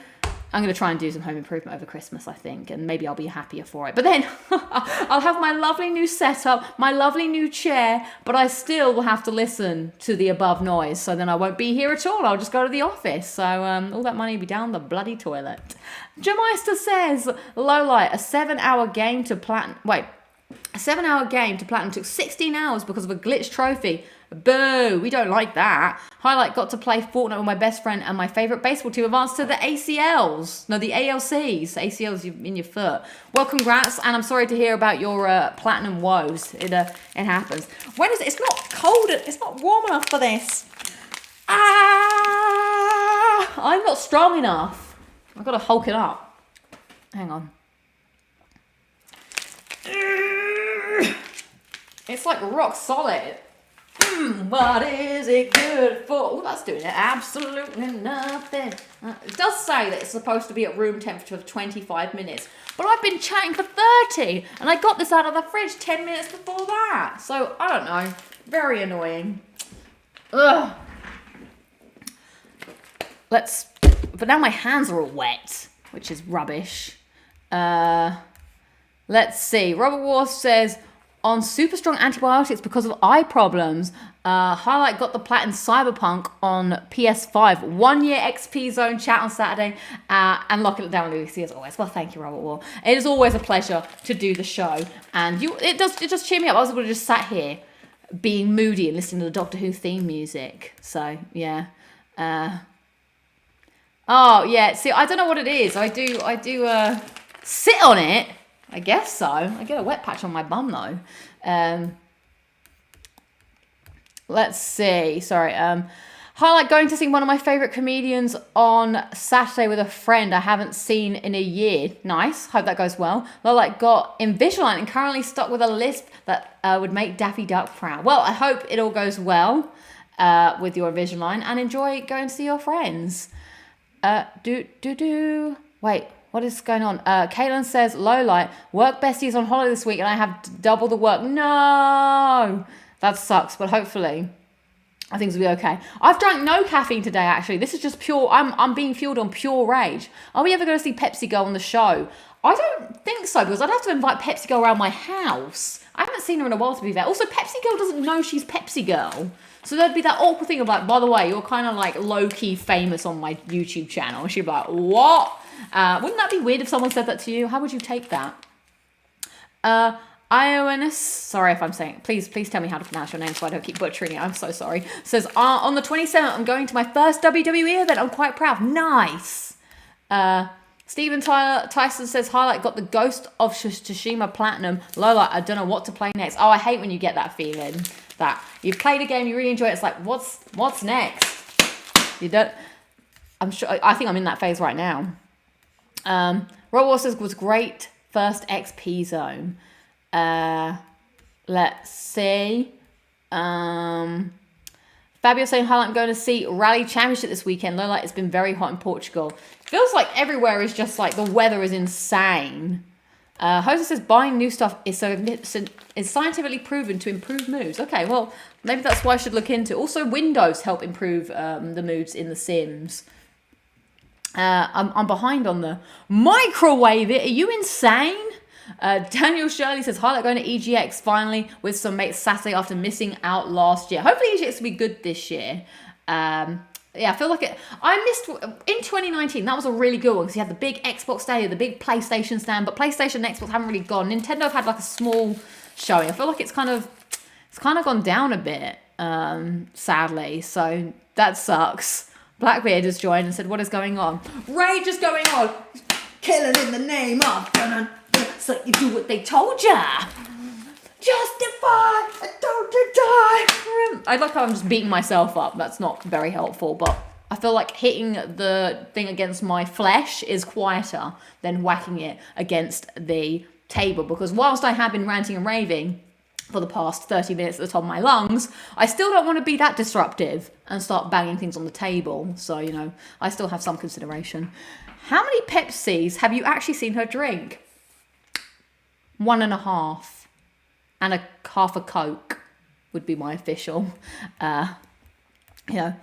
going to try and do some home improvement over Christmas, I think, and maybe I'll be happier for it. But then I'll have my lovely new setup, my lovely new chair, but I still will have to listen to the above noise. So then I won't be here at all. I'll just go to the office. So all that money will be down the bloody toilet. Jameister says, Lowlight, a 7-hour game to platinum. Wait. A 7-hour game to platinum took 16 hours because of a glitch trophy. Boo, we don't like that. Highlight, got to play Fortnite with my best friend and my favourite baseball team advanced to the ACLs. No, the ALCs. ACLs in your foot. Well, congrats, and I'm sorry to hear about your platinum woes. It happens. When is it? It's not cold. It's not warm enough for this. I'm not strong enough. I've got to hulk it up. Hang on. It's like rock solid. What is it good for? Oh, that's doing it. Absolutely nothing. It does say that it's supposed to be at room temperature for 25 minutes. But I've been chatting for 30. And I got this out of the fridge 10 minutes before that. So, I don't know. Very annoying. Ugh. But now my hands are all wet. Which is rubbish. Let's see. Robert Ward says, on super strong antibiotics because of eye problems. Highlight got the platinum Cyberpunk on PS5. 1 year XP zone chat on Saturday. And locking it down with LudiXP as always. Well, thank you, Robert Ward. It is always a pleasure to do the show. And it does cheer me up. I was able to just sat here being moody and listening to the Doctor Who theme music. So, yeah. Oh, yeah. See, I don't know what it is. I do sit on it. I guess so. I get a wet patch on my bum though. Let's see. Sorry. Highlight going to see one of my favourite comedians on Saturday with a friend I haven't seen in a year. Nice. Hope that goes well. Lowlight got Invisalign and currently stuck with a lisp that would make Daffy Duck proud. Well, I hope it all goes well with your Invisalign and enjoy going to see your friends. Wait. What is going on? Caitlin says, Lowlight, work bestie is on holiday this week and I have double the work. No! That sucks, but hopefully things will be okay. I've drank no caffeine today, actually. This is just pure, I'm being fueled on pure rage. Are we ever going to see Pepsi Girl on the show? I don't think so, because I'd have to invite Pepsi Girl around my house. I haven't seen her in a while, to be fair. Also, Pepsi Girl doesn't know she's Pepsi Girl. So there'd be that awkward thing of like, by the way, you're kind of like low-key famous on my YouTube channel. And she'd be like, what? Wouldn't that be weird if someone said that to you? How would you take that? Ioannis, sorry if I'm saying, please tell me how to pronounce your name so I don't keep butchering it. I'm so sorry. Says, on the 27th, I'm going to my first WWE event. I'm quite proud. Nice. Stephen Tyson says, highlight got the Ghost of Tsushima Platinum. Lola, I don't know what to play next. Oh, I hate when you get that feeling that you've played a game, you really enjoy it. It's like, what's next? You don't, I'm sure, I think I'm in that phase right now. Rob says, was great first XP zone. Let's see. Fabio saying, highlight, I'm going to see Rally Championship this weekend. Lola, it's been very hot in Portugal. Feels like everywhere is just like the weather is insane. Jose says, buying new stuff is scientifically proven to improve moods. Okay, well, maybe that's what I should look into. Also, windows help improve the moods in The Sims. I'm behind on the microwave it. Are you insane? Daniel Shirley says, highlight going to EGX finally with some mates Saturday after missing out last year. Hopefully EGX will be good this year. Yeah, I feel like I missed in 2019. That was a really good one because you had the big Xbox Stadia, the big PlayStation stand, but PlayStation and Xbox haven't really gone. Nintendo have had like a small showing. I feel like it's kind of gone down a bit, sadly. So that sucks. Blackbeard has joined and said, what is going on? Rage is going on. Killing in the name of. So you do what they told ya. Justify, I told you die. I like how I'm just beating myself up. That's not very helpful, but I feel like hitting the thing against my flesh is quieter than whacking it against the table. Because whilst I have been ranting and raving for the past 30 minutes at the top of my lungs, I still don't want to be that disruptive and start banging things on the table. So, you know, I still have some consideration. How many Pepsis have you actually seen her drink? 1.5. And half a Coke would be my official. You know,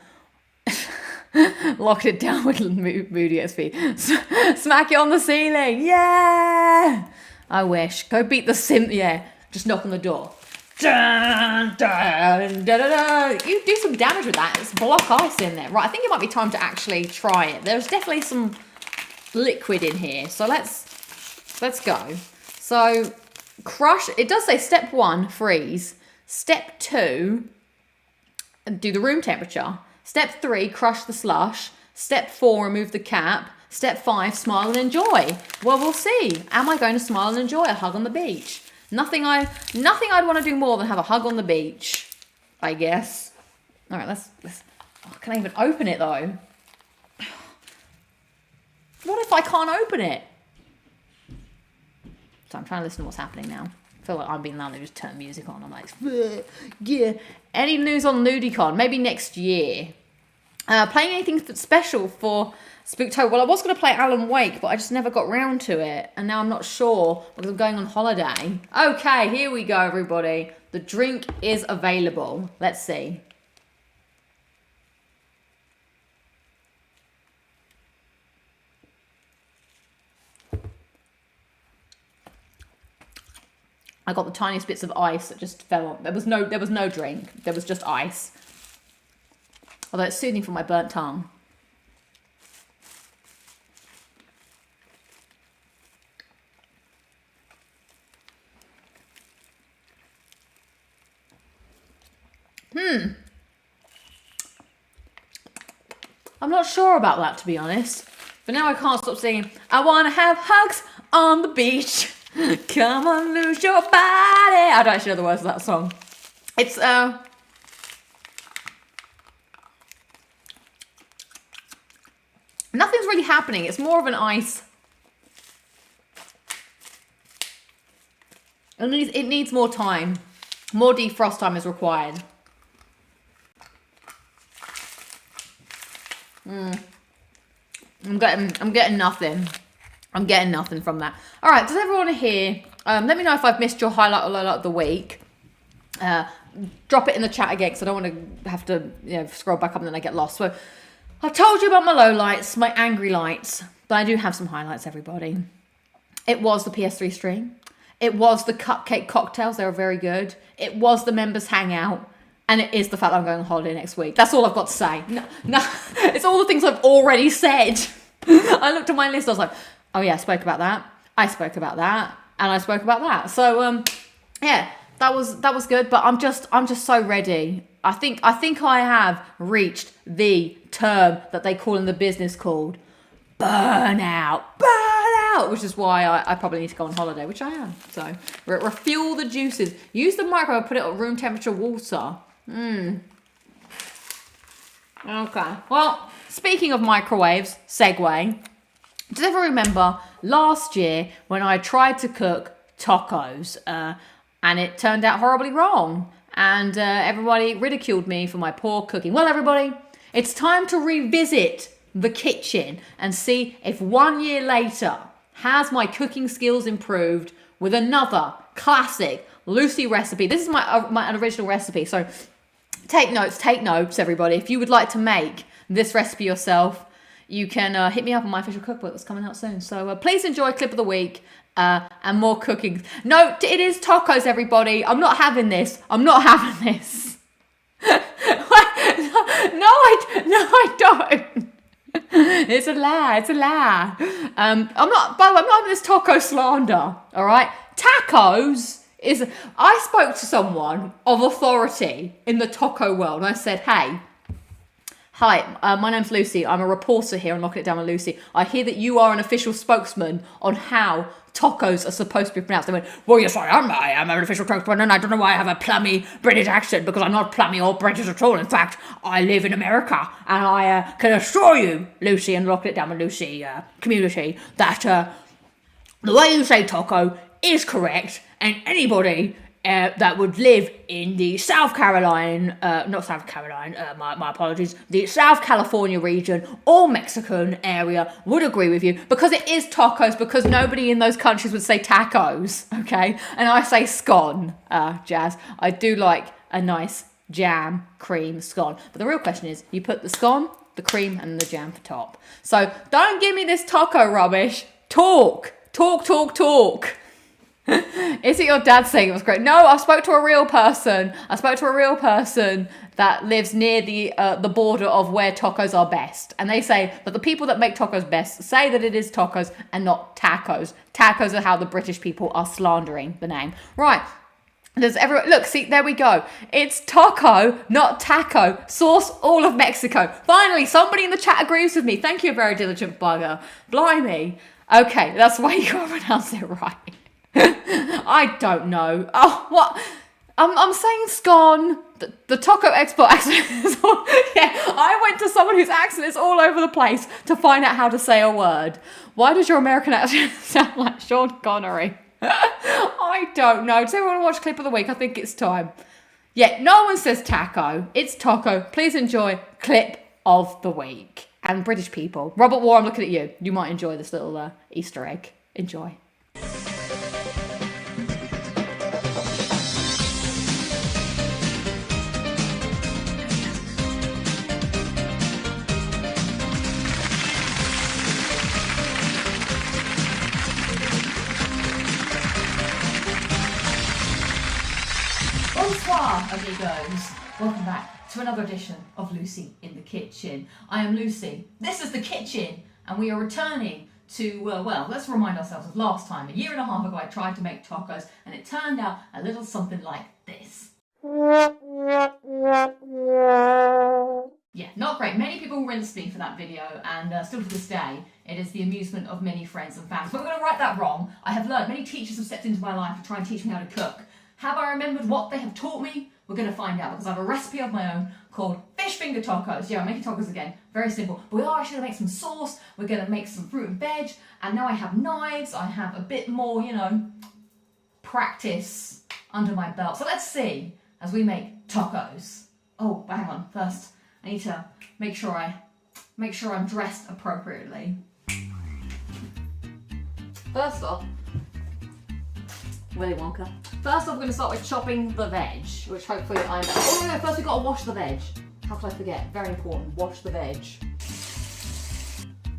locked it down with Moody XP. Smack it on the ceiling. Yeah. I wish. Go beat the Sim. Yeah. Just knock on the door. Dun, dun, dun, dun, dun. You do some damage with that. It's block ice in there. Right. I think it might be time to actually try it. There's definitely some liquid in here. So let's go. So crush, it does say step 1, freeze. Step 2, do the room temperature. Step 3, crush the slush. Step 4, remove the cap. Step 5, smile and enjoy. Well, we'll see. Am I going to smile and enjoy a hug on the beach? Nothing I'd want to do more than have a hug on the beach, I guess. All right, let's oh, can I even open it though? What if I can't open it? So I'm trying to listen to what's happening now. I feel like I'm being loud. They just turn music on. I'm like, yeah. Any news on Ludicon? Maybe next year. Playing anything special for Spooktober? Well, I was going to play Alan Wake, but I just never got round to it. And now I'm not sure because I'm going on holiday. Okay, here we go, everybody. The drink is available. Let's see. I got the tiniest bits of ice that just fell on. There was no drink. There was just ice. Although it's soothing for my burnt tongue. I'm not sure about that, to be honest. But now I can't stop singing, I want to have hugs on the beach. Come on, lose your body. I don't actually know the words of that song. It's, nothing's really happening. It's more of an ice. It needs more time. More defrost time is required. I'm getting nothing. I'm getting nothing from that. All right, does everyone here, let me know if I've missed your highlight or lowlight of the week. Drop it in the chat again because I don't want to have to scroll back up and then I get lost. So I told you about my lowlights, my angry lights, but I do have some highlights, everybody. It was the PS3 stream. It was the cupcake cocktails. They were very good. It was the members hangout. And it is the fact that I'm going on holiday next week. That's all I've got to say. No, it's all the things I've already said. I looked at my list. I was like, oh yeah, I spoke about that. I spoke about that. And I spoke about that. So yeah, that was good. But I'm just so ready. I think I have reached the term that they call in the business called burnout, which is why I probably need to go on holiday, which I am. So refuel the juices. Use the microwave, put it at room temperature water. Okay. Well, speaking of microwaves, segue. Does everyone remember last year when I tried to cook tacos and it turned out horribly wrong? And everybody ridiculed me for my poor cooking. Well, everybody, it's time to revisit the kitchen and see if 1 year later, has my cooking skills improved with another classic Lucy recipe. This is my original recipe. So take notes, everybody. If you would like to make this recipe yourself, you can hit me up on my official cookbook that's coming out soon. So please enjoy clip of the week and more cooking. No, it is tacos, everybody. I'm not having this. No, I don't. It's a lie. I'm not having this taco slander. All right, tacos is. I spoke to someone of authority in the taco world, and I said, "Hey, hi, my name's Lucy. I'm a reporter here on Locking It Down with Lucy. I hear that you are an official spokesman on how tacos are supposed to be pronounced." They went, "Well, yes, I am. I am an official spokesman, and I don't know why I have a plummy British accent, because I'm not plummy or British at all. In fact, I live in America, and I can assure you, Lucy, and Locking It Down with Lucy community, that the way you say taco is correct, and anybody that would live in the South Carolina, my apologies, the South California region or Mexican area would agree with you, because it is tacos, because nobody in those countries would say tacos, okay? And I say scone, Jazz. I do like a nice jam, cream, scone. But the real question is, you put the scone, the cream, and the jam for top. So don't give me this taco rubbish. Talk. Is it your dad saying it was great? No, I spoke to a real person. That lives near the border of where tacos are best. And they say that the people that make tacos best say that it is tacos and not tacos. Tacos are how the British people are slandering the name. Right. Look, see, there we go. It's taco, not taco. Source all of Mexico. Finally, somebody in the chat agrees with me. Thank you, very diligent bugger. Blimey. Okay, that's why you gotta pronounce it right. I don't know. Oh, what? I'm saying scone. The taco expert accent is all, yeah, I went to someone whose accent is all over the place to find out how to say a word. Why does your American accent sound like Sean Connery? I don't know. Does everyone watch clip of the week? I think it's time. Yeah, no one says taco. It's taco. Please enjoy clip of the week. And British people. Robert War, I'm looking at you. You might enjoy this little Easter egg. Enjoy. Bonsoir, amigos. Welcome back to another edition of Lucy in the Kitchen. I am Lucy. This is the kitchen, and we are returning to, well, let's remind ourselves of last time. A year and a half ago, I tried to make tacos, and it turned out a little something like this. Yeah, not great. Many people rinsed me for that video, and still to this day, it is the amusement of many friends and fans. But we're going to right that wrong. I have learned. Many teachers have stepped into my life to try and teach me how to cook. Have I remembered what they have taught me? We're going to find out, because I have a recipe of my own called fish finger tacos. Yeah, I'm making tacos again. Very simple. But we are actually going to make some sauce. We're going to make some fruit and veg. And now I have knives. I have a bit more, practice under my belt. So let's see as we make tacos. Oh, hang on. First, I need to make sure I'm dressed appropriately. First off, Willy Wonka. First off, we're going to start with chopping the veg, which hopefully I'm... Oh no, first we've got to wash the veg. How could I forget? Very important, wash the veg.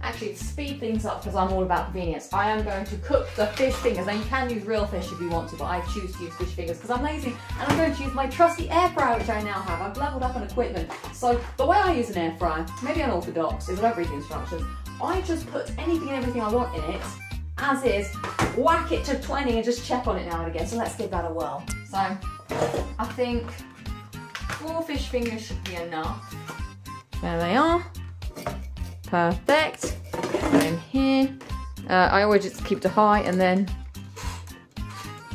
Actually, to speed things up, because I'm all about convenience, I am going to cook the fish fingers. Now, you can use real fish if you want to, but I choose to use fish fingers because I'm lazy, and I'm going to use my trusty air fryer, which I now have. I've leveled up on equipment. So, the way I use an air fryer, maybe unorthodox, is I don't read the instructions. I just put anything and everything I want in it, as is, whack it to 20 and just check on it now and again. So let's give that a whirl. So I think 4 fish fingers should be enough. There they are. Perfect. Put in here. I always just keep to high and then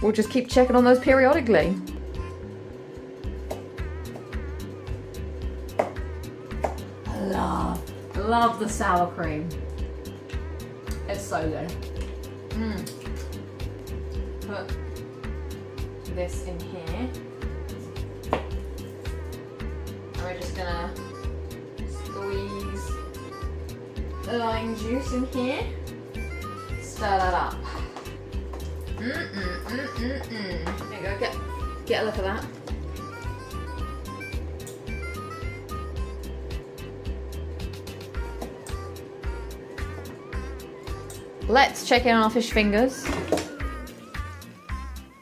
we'll just keep checking on those periodically. Love the sour cream. It's so good. Put this in here. And we're just gonna squeeze the lime juice in here. Stir that up. There you go, get a look at that. Let's check in on our fish fingers.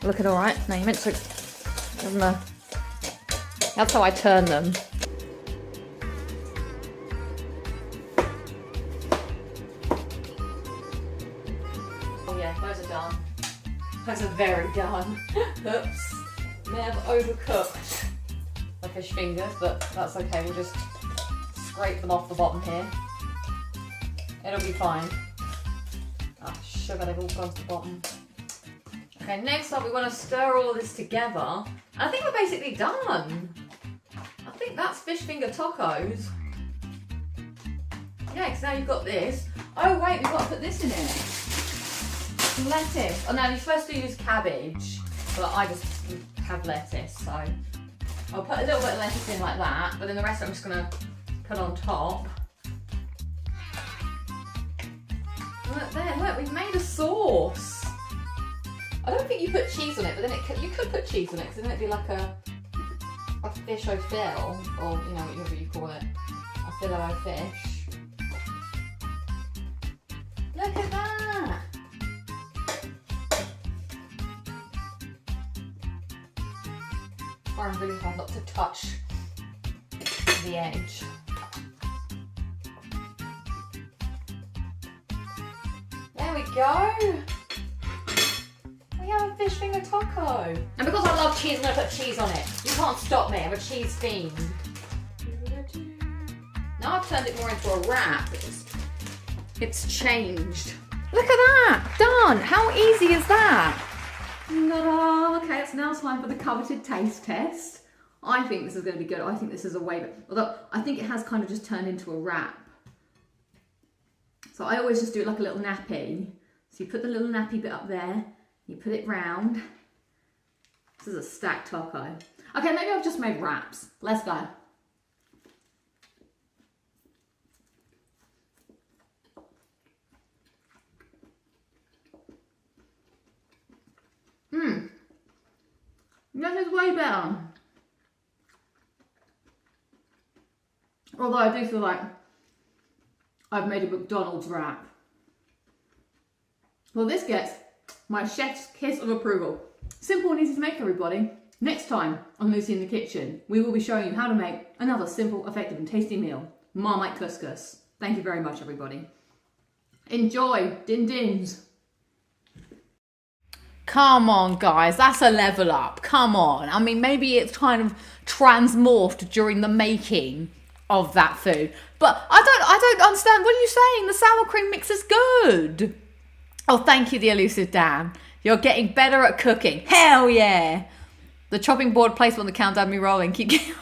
Looking all right. Now you meant to. That's how I turn them. Oh yeah, those are done. Those are very done. Oops. May have overcooked the fish fingers, but that's okay. We'll just scrape them off the bottom here. It'll be fine. Sugar, they've all gone to the bottom. Okay, next up we want to stir all of this together. I think we're basically done. I think that's fish finger tacos. Yeah, because now you've got this. Oh wait, we've got to put this in it. Lettuce. Oh no, you're supposed to use cabbage, but I just have lettuce, so I'll put a little bit of lettuce in like that, but then the rest I'm just going to put on top. Look there, look, we've made a sauce. I don't think you put cheese on it, but then you could put cheese on it because then it'd be like a fish au fil, or you know, whatever you call it, a filet au fish. Look at that. Trying really hard not to touch the edge. There we go. We have a fish finger taco. And because I love cheese, I'm going to put cheese on it. You can't stop me, I'm a cheese fiend. Now I've turned it more into a wrap. It's changed. Look at that, done. How easy is that? Okay, it's now time for the coveted taste test. I think this is going to be good. I think this is a way, although I think it has kind of just turned into a wrap. So I always just do it like a little nappy. So you put the little nappy bit up there, you put it round. This is a stacked taco. Okay, maybe I've just made wraps. Let's go. This is way better. Although I do feel like I've made a McDonald's wrap. Well, this gets my chef's kiss of approval. Simple and easy to make, everybody. Next time on Lucy in the Kitchen, we will be showing you how to make another simple, effective and tasty meal, Marmite couscous. Thank you very much, everybody. Enjoy, din dins. Come on, guys, that's a level up. Come on. I mean, maybe it's kind of transmorphed during the making of that food. But I don't understand. What are you saying? The sour cream mix is good. Oh, thank you, the elusive Dan. You're getting better at cooking. Hell yeah. The chopping board placement on the countdown me rolling. Keep getting...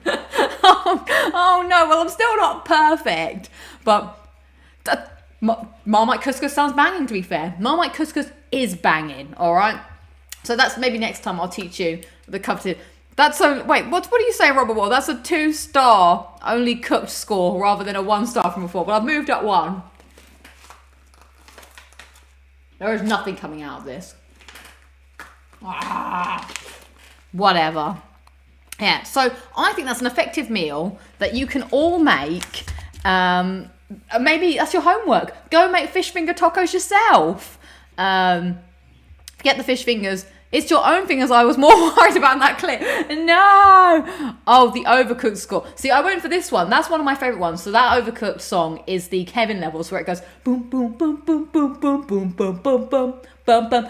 oh no, well, I'm still not perfect. But Marmite couscous sounds banging, to be fair. Marmite couscous is banging, all right? So that's maybe next time I'll teach you the coveted... That's so... Wait, what do you say, Robert Wall? That's a 2-star only cooked score rather than a 1-star from before. But I've moved up 1. There is nothing coming out of this. Whatever. Yeah, so I think that's an effective meal that you can all make. Maybe that's your homework. Go make fish finger tacos yourself. Get the fish fingers. It's your own thing, as I was more worried about in that clip. No! Oh, the Overcooked score. See, I went for this one. That's one of my favourite ones. So that Overcooked song is the Kevin levels where it goes boom, boom, boom, boom, boom, boom, boom, boom, boom, boom, boom, boom.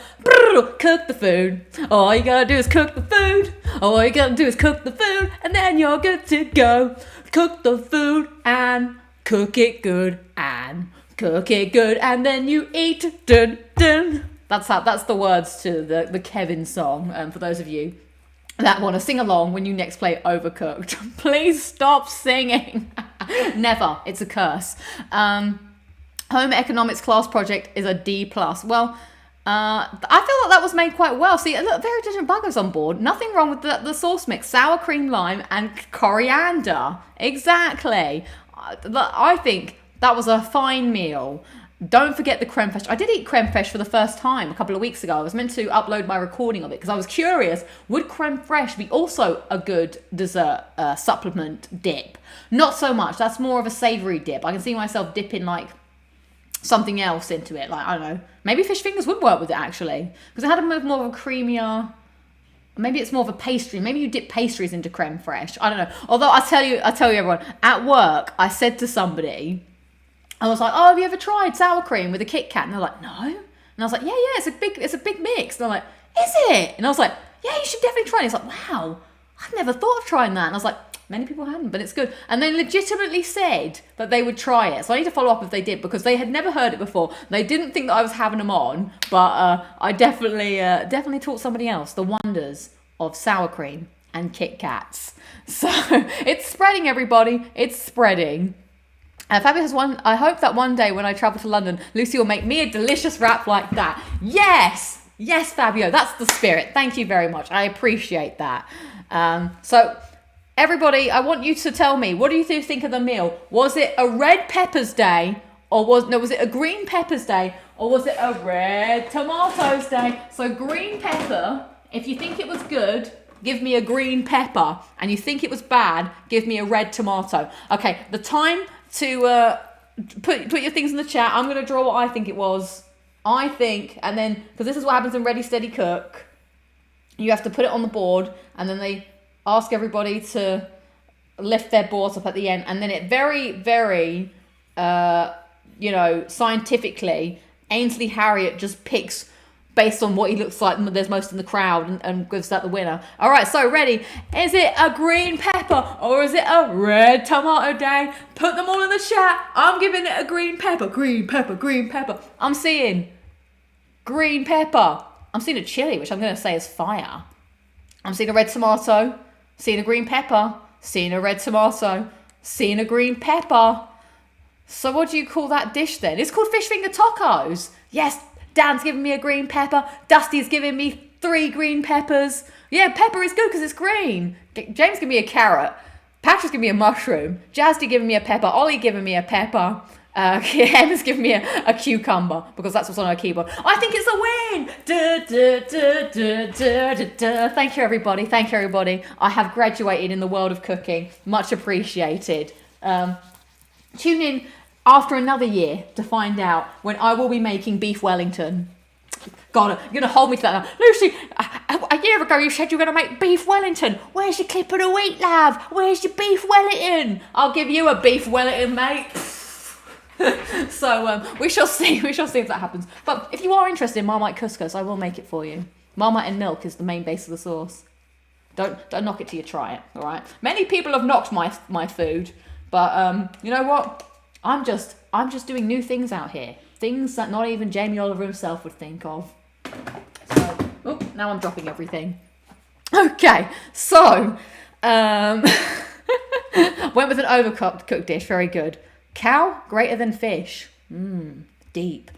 Cook the food. All you gotta do is cook the food. All you gotta do is cook the food, and then you're good to go. Cook the food and cook it good and cook it good, and then you eat. Dun, dun. That's the words to the Kevin song. For those of you that want to sing along when you next play Overcooked, please stop singing. Never. It's a curse. Home economics class project is a D+. Well, I feel like that was made quite well. See, look, Very Diligent Bugger's on board. Nothing wrong with the sauce mix. Sour cream, lime, and coriander. Exactly. I think that was a fine meal. Don't forget the creme fraiche. I did eat creme fraiche for the first time a couple of weeks ago. I was meant to upload my recording of it because I was curious, would creme fraiche be also a good dessert supplement dip? Not so much. That's more of a savoury dip. I can see myself dipping like something else into it. Like, I don't know. Maybe fish fingers would work with it actually. Because it had more of a creamier... Maybe it's more of a pastry. Maybe you dip pastries into creme fraiche. I don't know. Although I tell you everyone, at work, I said to somebody... I was like, oh, have you ever tried sour cream with a Kit Kat? And they're like, no. And I was like, yeah, it's a big mix. And they're like, is it? And I was like, yeah, you should definitely try it. It's like, wow, I've never thought of trying that. And I was like, many people hadn't, but it's good. And they legitimately said that they would try it. So I need to follow up if they did, because they had never heard it before. They didn't think that I was having them on, but I definitely taught somebody else the wonders of sour cream and Kit Kats. So it's spreading, everybody. It's spreading. Fabio has one. I hope that one day when I travel to London, Lucy will make me a delicious wrap like that. Yes, Fabio, that's the spirit. Thank you very much. I appreciate that. So, everybody, I want you to tell me, what do you think of the meal? Was it a red peppers day, or was it a green peppers day, or was it a red tomatoes day? So green pepper. If you think it was good, give me a green pepper, and you think it was bad, give me a red tomato. Okay, the time to put your things in the chat. I'm going to draw what I think it was. I think, and then, because this is what happens in Ready, Steady, Cook. You have to put it on the board, and then they ask everybody to lift their boards up at the end. And then it very, very, scientifically, Ainsley Harriott just picks based on what he looks like there's most in the crowd and gives that the winner. All right, so ready. Is it a green pepper or is it a red tomato day? Put them all in the chat. I'm giving it a green pepper. Green pepper, green pepper. I'm seeing green pepper. I'm seeing a chili, which I'm going to say is fire. I'm seeing a red tomato, seeing a green pepper, seeing a red tomato, seeing a green pepper. So what do you call that dish then? It's called fish finger tacos. Yes, Dan's giving me a green pepper. Dusty's giving me 3 green peppers. Yeah, pepper is good because it's green. James giving me a carrot. Patrick's giving me a mushroom. Jazzy giving me a pepper. Ollie giving me a pepper. Emma's giving me a cucumber because that's what's on her keyboard. I think it's a win. Thank you, everybody. Thank you, everybody. I have graduated in the world of cooking. Much appreciated. Tune in after another year to find out when I will be making beef Wellington. God, you're going to hold me to that now. Lucy, a year ago you said you were going to make beef Wellington. Where's your clip of the week, love? Where's your beef Wellington? I'll give you a beef Wellington, mate. So we shall see. We shall see if that happens. But if you are interested in Marmite couscous, I will make it for you. Marmite and milk is the main base of the sauce. Don't knock it till you try it, all right? Many people have knocked my food, but you know what? I'm just doing new things out here. Things that not even Jamie Oliver himself would think of. So, now I'm dropping everything. Okay, so went with an overcooked dish. Very good. Cow greater than fish. Deep.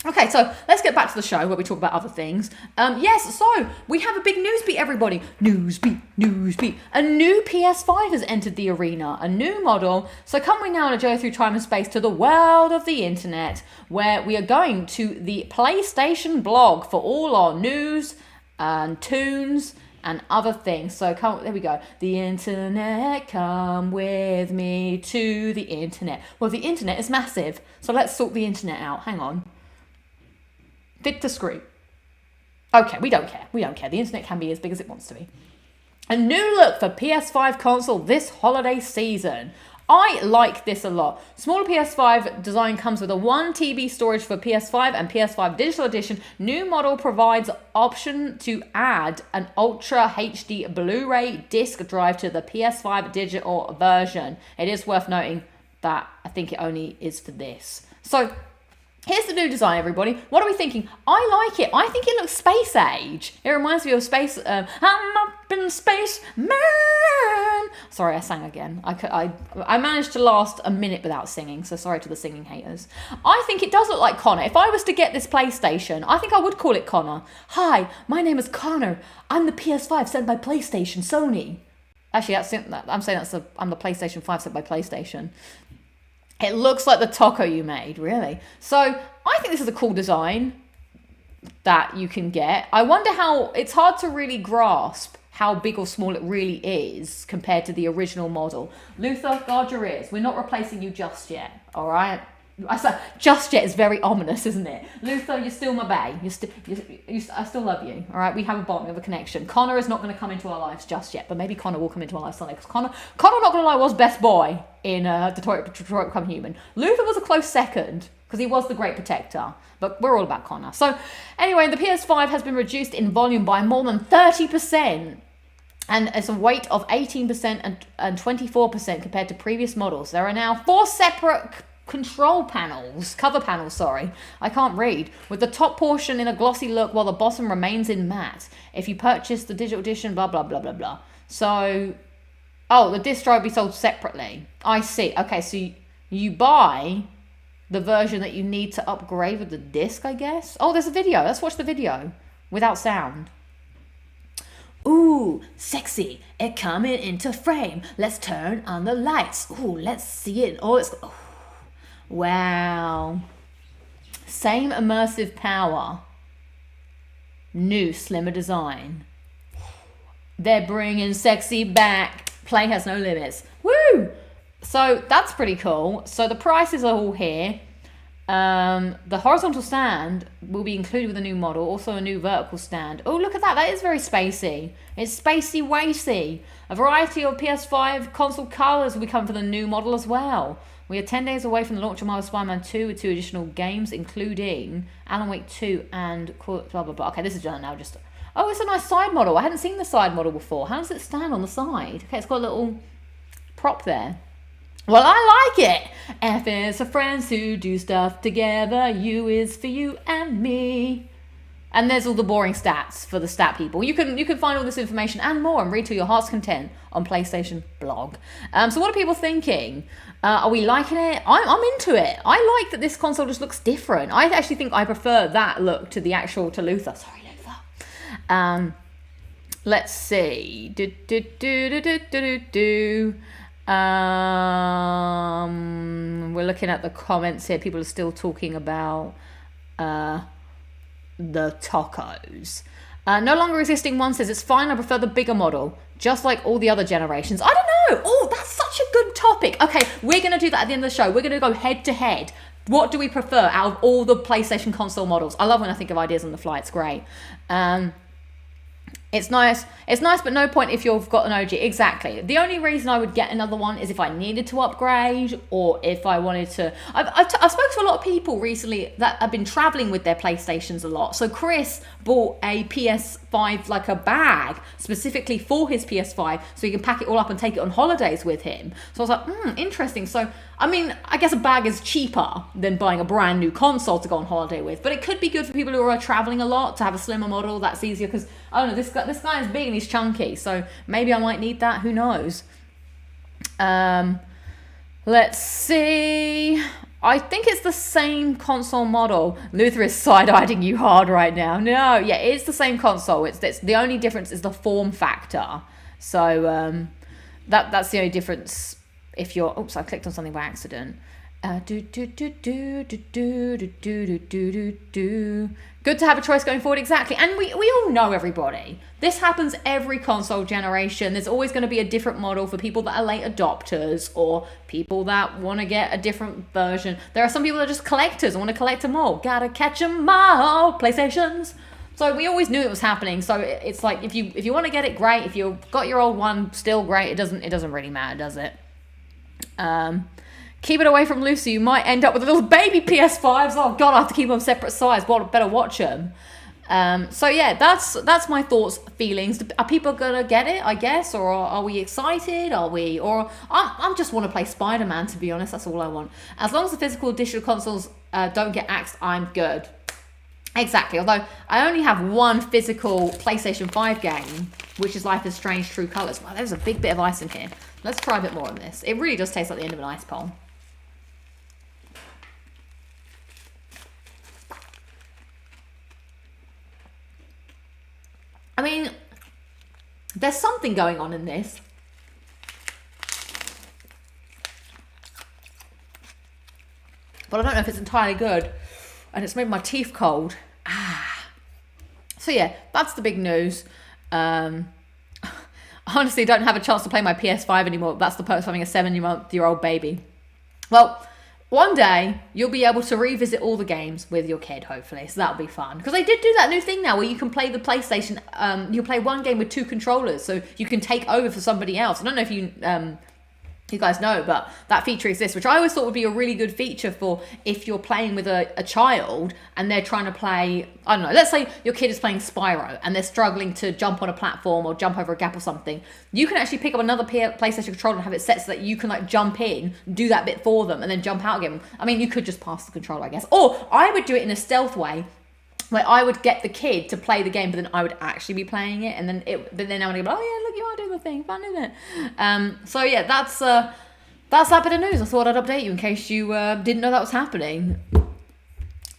Okay, so let's get back to the show where we talk about other things. Yes, so we have a big news beat, everybody. News beat. A new PS5 has entered the arena, a new model. So come we now on a journey through time and space to the world of the internet, where we are going to the PlayStation blog for all our news and tunes and other things. So there we go. The internet, come with me to the internet. Well, the internet is massive, so let's sort the internet out. Hang on. Fit to screen. Okay, we don't care. We don't care. The internet can be as big as it wants to be. A new look for PS5 console this holiday season. I like this a lot. Smaller PS5 design comes with a 1 TB storage for PS5 and PS5 Digital Edition. New model provides option to add an Ultra HD Blu-ray disc drive to the PS5 digital version. It is worth noting that I think it only is for this. So here's the new design, everybody. What are we thinking? I like it. I think it looks space age. It reminds me of space. I'm up in space, man. Sorry, I sang again. I managed to last a minute without singing, so sorry to the singing haters. I think it does look like Connor. If I was to get this PlayStation, I think I would call it Connor. Hi, my name is Connor. I'm the PS5 sent by PlayStation, Sony. Actually, I'm the PlayStation 5 sent by PlayStation. It looks like the taco you made, really. So I think this is a cool design that you can get. I wonder how, it's hard to really grasp how big or small it really is compared to the original model. Luther, guard your ears. We're not replacing you just yet, all right? I said just yet is very ominous, isn't it? Luther, you're still my bae. I still love you, all right? We have a bond, we have a connection. Connor is not going to come into our lives just yet, but maybe Connor will come into our lives someday. Because Connor, not going to lie, was best boy in Detroit Become Human. Luther was a close second because he was the great protector, but we're all about Connor. So anyway, the PS5 has been reduced in volume by more than 30%. And it's a weight of 18% and 24% compared to previous models. There are now 4 separate cover panels, sorry. I can't read. With the top portion in a glossy look while the bottom remains in matte. If you purchase the digital edition, blah, blah, blah, blah, blah. So, the disc drive will be sold separately. I see. Okay, so you buy the version that you need to upgrade with the disc, I guess. Oh, there's a video. Let's watch the video without sound. Ooh, sexy. It coming into frame. Let's turn on the lights. Ooh, let's see it. Oh, wow. Same immersive power. New, slimmer design. They're bringing sexy back. Play has no limits. Woo! So that's pretty cool. So the prices are all here. The horizontal stand will be included with the new model. Also a new vertical stand. Oh, look at that. That is very spacey. It's spacey-wacy. A variety of PS5 console colors will be coming for the new model as well. We are 10 days away from the launch of Marvel Spider-Man 2 with 2 additional games, including Alan Wake 2 and blah, blah, blah. Okay, this is now just... Oh, it's a nice side model. I hadn't seen the side model before. How does it stand on the side? Okay, it's got a little prop there. Well, I like it. F is for friends who do stuff together. U is for you and me. And there's all the boring stats for the stat people. You can find all this information and more and read to your heart's content on PlayStation blog. So what are people thinking? Are we liking it? I'm into it. I like that this console just looks different. I actually think I prefer that look to the actual to Luther. Sorry, Luther. Let's see. We're looking at the comments here. People are still talking about the tacos. No longer existing one says it's fine. I prefer the bigger model, just like all the other generations. I don't know. Oh, that's such a good topic. Okay, we're gonna do that at the end of the show. We're gonna go head to head. What do we prefer out of all the PlayStation console models? I love when I think of ideas on the fly. It's great. It's nice, but no point if you've got an OG. Exactly. The only reason I would get another one is if I needed to upgrade or if I wanted to... I've spoken to a lot of people recently that have been traveling with their PlayStations a lot. So Chris bought a PS5, like a bag, specifically for his PS5, so he can pack it all up and take it on holidays with him. So I was like, interesting. So, I mean, I guess a bag is cheaper than buying a brand new console to go on holiday with, but it could be good for people who are traveling a lot to have a slimmer model. That's easier because, I don't know, this guy is big and he's chunky, so maybe I might need that. Who knows? Let's see. I think it's the same console model. Luther is side-eyeing you hard right now. No, yeah, it's the same console. It's the only difference is the form factor. So that's the only difference. If you're, oops, I clicked on something by accident. Good to have a choice going forward, exactly. And we all know, everybody, this happens every console generation. There's always going to be a different model for people that are late adopters or people that want to get a different version. There are some people that are just collectors and want to collect them all. Gotta catch them all, PlayStations. So we always knew it was happening. So it's like if you want to get it, great. If you've got your old one, still great. It doesn't really matter, does it? Keep it away from Lucy. You might end up with little baby PS5s. Oh God, I have to keep them on separate sides. Better watch them. So yeah, that's my thoughts, feelings. Are people gonna get it, I guess, or are we excited? I'm just want to play Spider-Man, to be honest. That's all I want. As long as the physical digital consoles don't get axed, I'm good. Exactly. Although I only have one physical PlayStation 5 game, which is Life is Strange: True Colors. Wow, there's a big bit of ice in here. Let's try a bit more of this. It really does taste like the end of an ice pole. I mean, there's something going on in this. But I don't know if it's entirely good. And it's made my teeth cold. So yeah, that's the big news. I honestly don't have a chance to play my PS5 anymore. That's the perks of having a 7-year-old baby. Well, one day you'll be able to revisit all the games with your kid, hopefully. So that'll be fun. Because they did do that new thing now where you can play the PlayStation. You play one game with 2 controllers, so you can take over for somebody else. I don't know if you guys know, but that feature exists, which I always thought would be a really good feature for if you're playing with a child and they're trying to play, I don't know, let's say your kid is playing Spyro and they're struggling to jump on a platform or jump over a gap or something. You can actually pick up another PlayStation controller and have it set so that you can like jump in, do that bit for them and then jump out again. I mean, you could just pass the controller, I guess. Or I would do it in a stealth way where I would get the kid to play the game, but then I would actually be playing it, and then I would go, oh yeah, look, you are doing the thing, fun, isn't it? So yeah, that's that bit of news. I thought I'd update you in case you didn't know that was happening.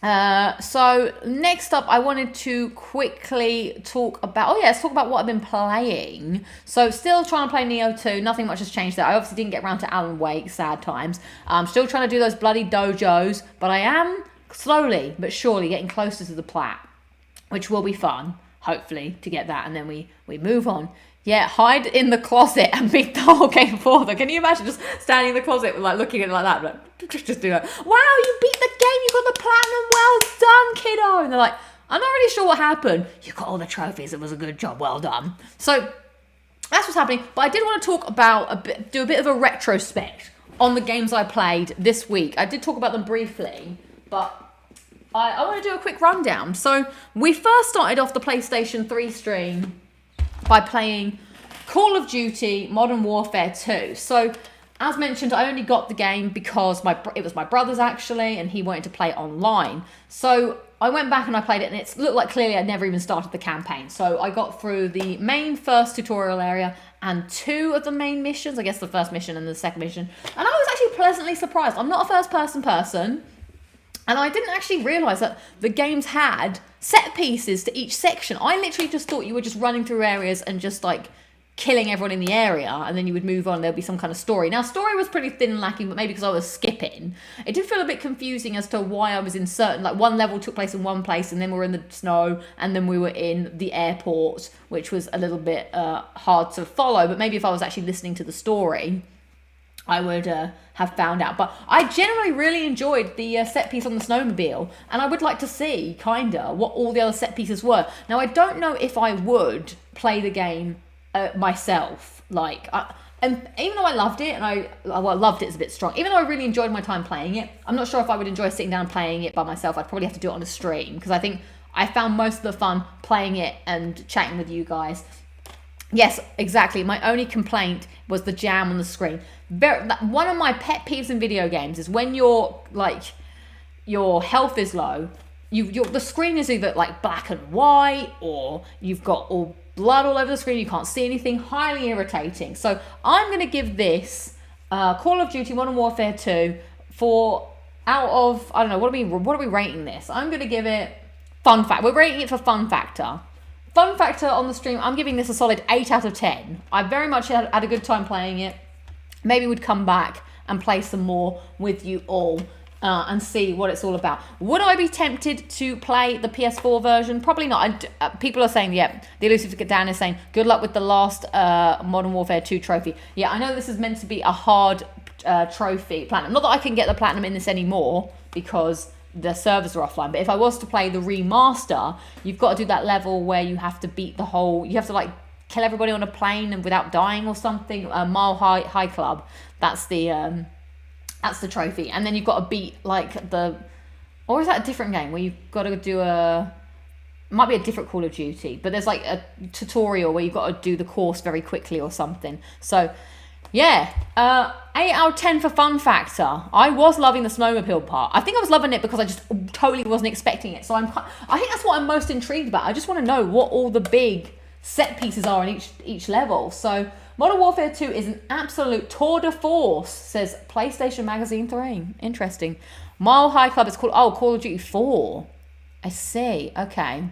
So next up, I wanted to quickly talk about, let's talk about what I've been playing. So still trying to play Neo 2, nothing much has changed there. I obviously didn't get around to Alan Wake, sad times. I'm still trying to do those bloody dojos, but I am slowly but surely getting closer to the plat, which will be fun, hopefully, to get that, and then we move on. Yeah, hide in the closet and beat the whole game for them. Can you imagine just standing in the closet, like looking at it like that, like, just do it. Wow, you beat the game, you got the platinum, well done, kiddo. And they're like, I'm not really sure what happened. You got all the trophies, it was a good job, well done. So that's what's happening. But I did want to talk about do a bit of a retrospect on the games I played this week. I did talk about them briefly, but I want to do a quick rundown. So we first started off the PlayStation 3 stream by playing Call of Duty Modern Warfare 2. So as mentioned, I only got the game because it was my brother's actually, and he wanted to play online. So I went back and I played it, and it looked like clearly I'd never even started the campaign. So I got through the main first tutorial area and 2 of the main missions, I guess the first mission and the second mission. And I was actually pleasantly surprised. I'm not a first-person person. And I didn't actually realise that the games had set pieces to each section. I literally just thought you were just running through areas and just like killing everyone in the area, and then you would move on. There'd be some kind of story. Now, story was pretty thin and lacking, but maybe because I was skipping. It did feel a bit confusing as to why I was in certain, like one level took place in one place, and then we were in the snow, and then we were in the airport, which was a little bit hard to follow. But maybe if I was actually listening to the story, I would have found out. But I generally really enjoyed the set piece on the snowmobile, and I would like to see kinda what all the other set pieces were. Now, I don't know if I would play the game myself, and even though I loved it, loved it is a bit strong. Even though I really enjoyed my time playing it, I'm not sure if I would enjoy sitting down and playing it by myself. I'd probably have to do it on a stream, because I think I found most of the fun playing it and chatting with you guys. Yes, exactly. My only complaint was the jam on the screen. One of my pet peeves in video games is when your health is low, the screen is either like black and white, or you've got all blood all over the screen, you can't see anything. Highly irritating. So I'm going to give this Call of Duty Modern Warfare 2 out of, I don't know, what are we rating this? I'm going to give it fun factor. We're rating it for fun factor. Fun factor on the stream, I'm giving this a solid 8 out of 10. I very much had a good time playing it. Maybe we'd come back and play some more with you all and see what it's all about. Would I be tempted to play the PS4 version? Probably not. People are saying, the Elusive Dan is saying, good luck with the last Modern Warfare 2 trophy. Yeah, I know this is meant to be a hard trophy, platinum. Not that I can get the platinum in this anymore, because the servers are offline. But if I was to play the remaster, you've got to do that level where you have to beat the whole, you have to like kill everybody on a plane and without dying or something. Mile High Club. That's the trophy. And then you've got to beat like or is that a different game where you've got to do might be a different Call of Duty, but there's like a tutorial where you've got to do the course very quickly or something. So yeah, 8 out of 10 for fun factor. I was loving the snowmobile part. I think I was loving it because I just totally wasn't expecting it. So I think that's what I'm most intrigued about. I just want to know what all the big set pieces are in each level. So Modern Warfare 2 is an absolute tour de force, says PlayStation Magazine 3. Interesting. Mile High Club is called, Call of Duty 4. I see, okay.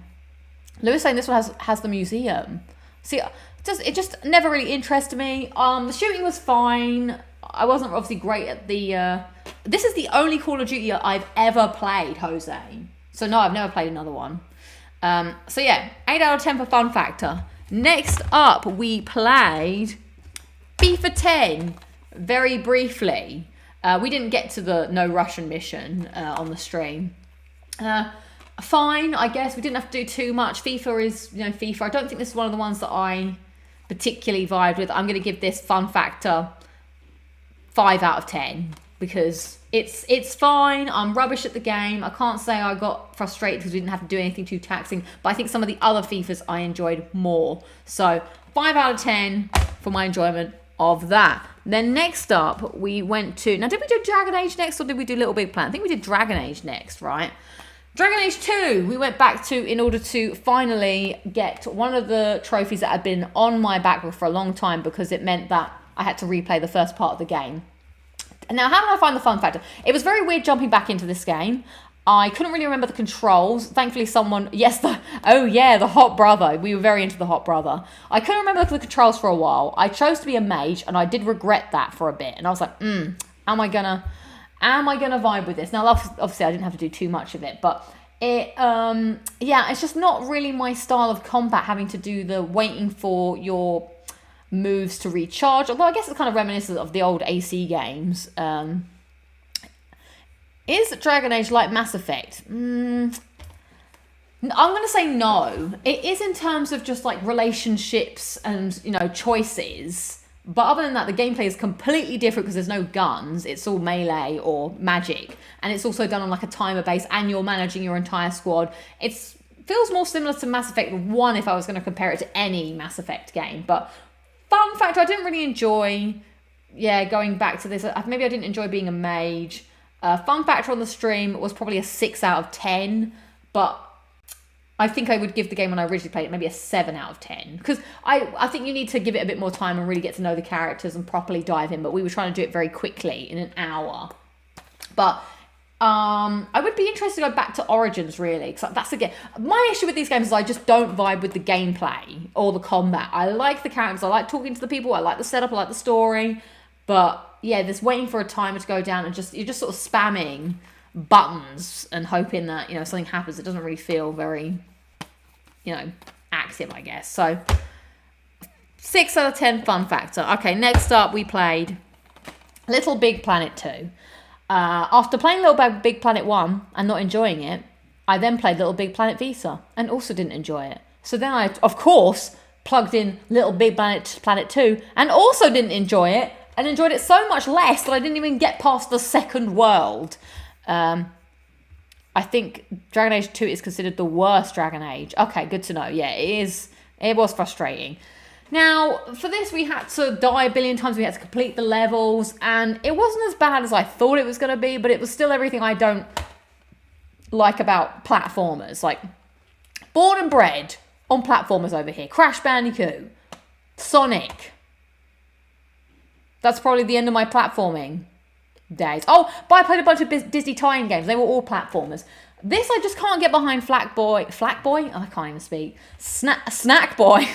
Lewis saying this one has the museum. See, it just never really interested me. The shooting was fine. I wasn't obviously great at the... This is the only Call of Duty I've ever played, Jose. So no, I've never played another one. So yeah, 8 out of 10 for fun factor. Next up, we played FIFA 10 very briefly. We didn't get to the no Russian mission on the stream. Fine, I guess. We didn't have to do too much. FIFA is, FIFA. I don't think this is one of the ones that I particularly vibed with. I'm going to give this fun factor 5 out of 10 because it's fine. I'm rubbish at the game. I can't say I got frustrated because we didn't have to do anything too taxing, but I think some of the other FIFAs I enjoyed more. So 5 out of 10 for my enjoyment of that. Then next up, we went to... Now, did we do Dragon Age next or did we do Little Big Planet? I think we did Dragon Age next, right? Dragon Age 2, we went back to in order to finally get one of the trophies that had been on my backlog for a long time because it meant that I had to replay the first part of the game. Now, how did I find the fun factor? It was very weird jumping back into this game. I couldn't really remember the controls. Thankfully, the hot brother. We were very into the hot brother. I couldn't remember the controls for a while. I chose to be a mage, and I did regret that for a bit. And I was like, am I gonna vibe with this? Now, obviously, I didn't have to do too much of it, but it's just not really my style of combat, having to do the waiting for your moves to recharge. Although I guess it's kind of reminiscent of the old AC games. Is Dragon Age like Mass Effect? I'm going to say no. It is in terms of just like relationships and, choices. But other than that, the gameplay is completely different because there's no guns. It's all melee or magic. And it's also done on like a timer base and you're managing your entire squad. It feels more similar to Mass Effect 1 if I was going to compare it to any Mass Effect game. But fun fact, I didn't really enjoy, going back to this. Maybe I didn't enjoy being a mage. Fun factor on the stream was probably a 6 out of 10. But I think I would give the game when I originally played it maybe a 7 out of 10. Because I think you need to give it a bit more time and really get to know the characters and properly dive in. But we were trying to do it very quickly in an hour. But I would be interested to go back to Origins, really. Because that's again, my issue with these games is I just don't vibe with the gameplay or the combat. I like the characters. I like talking to the people. I like the setup. I like the story. But yeah, this waiting for a timer to go down and you're just sort of spamming buttons and hoping that, something happens. It doesn't really feel very, active, I guess. So 6 out of 10 fun factor. Okay, next up we played Little Big Planet 2. After playing Little Big Planet 1 and not enjoying it, I then played Little Big Planet Vita and also didn't enjoy it. So then I, of course, plugged in Little Big Planet 2 and also didn't enjoy it and enjoyed it so much less that I didn't even get past the second world. I think Dragon Age 2 is considered the worst Dragon Age. Okay, good to know. Yeah, it is. It was frustrating. Now, for this, we had to die a billion times. We had to complete the levels. And it wasn't as bad as I thought it was going to be. But it was still everything I don't like about platformers. Like, born and bred on platformers over here. Crash Bandicoot. Sonic. That's probably the end of my platforming days. Oh, but I played a bunch of Disney tie-in games. They were all platformers. This I just can't get behind. Flack Boy? Oh, I can't even speak. Snack Boy.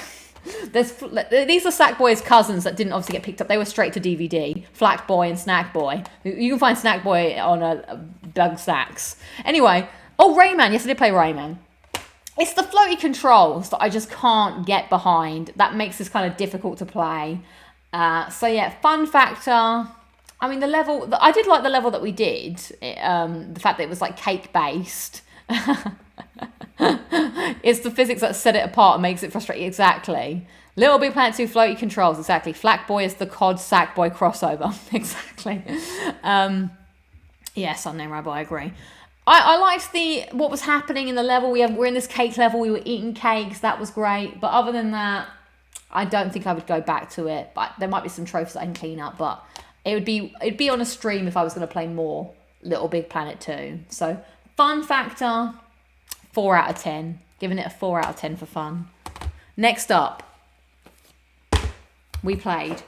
These are Snack Boy's cousins that didn't obviously get picked up. They were straight to DVD. Flack Boy and Snack Boy. You can find Snack Boy on a Doug Snacks. Anyway. Oh, Rayman. Yes, I did play Rayman. It's the floaty controls that I just can't get behind. That makes this kind of difficult to play. So yeah, fun factor. I mean, I did like the level that we did. The fact that it was like cake based. It's the physics that set it apart and makes it frustrating. Exactly. Little Big Planet 2 floaty controls. Exactly. Flak Boy is the COD Sackboy crossover. Exactly. Yes, Unnamed Rabbi, I agree. I liked what was happening in the level. We're in this cake level. We were eating cakes. That was great. But other than that, I don't think I would go back to it. But there might be some trophies that I can clean up. But it'd be on a stream if I was going to play more Little Big Planet 2. So fun factor, 4 out of 10. Giving it a 4 out of 10 for fun. Next up, we played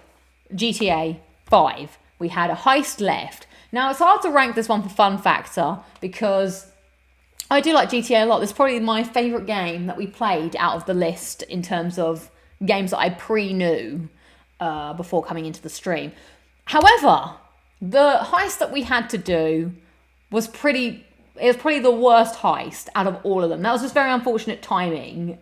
GTA 5. We had a heist left. Now, it's hard to rank this one for fun factor because I do like GTA a lot. This is probably my favourite game that we played out of the list in terms of games that I pre-knew before coming into the stream. However, the heist that we had to do was probably the worst heist out of all of them. That was just very unfortunate timing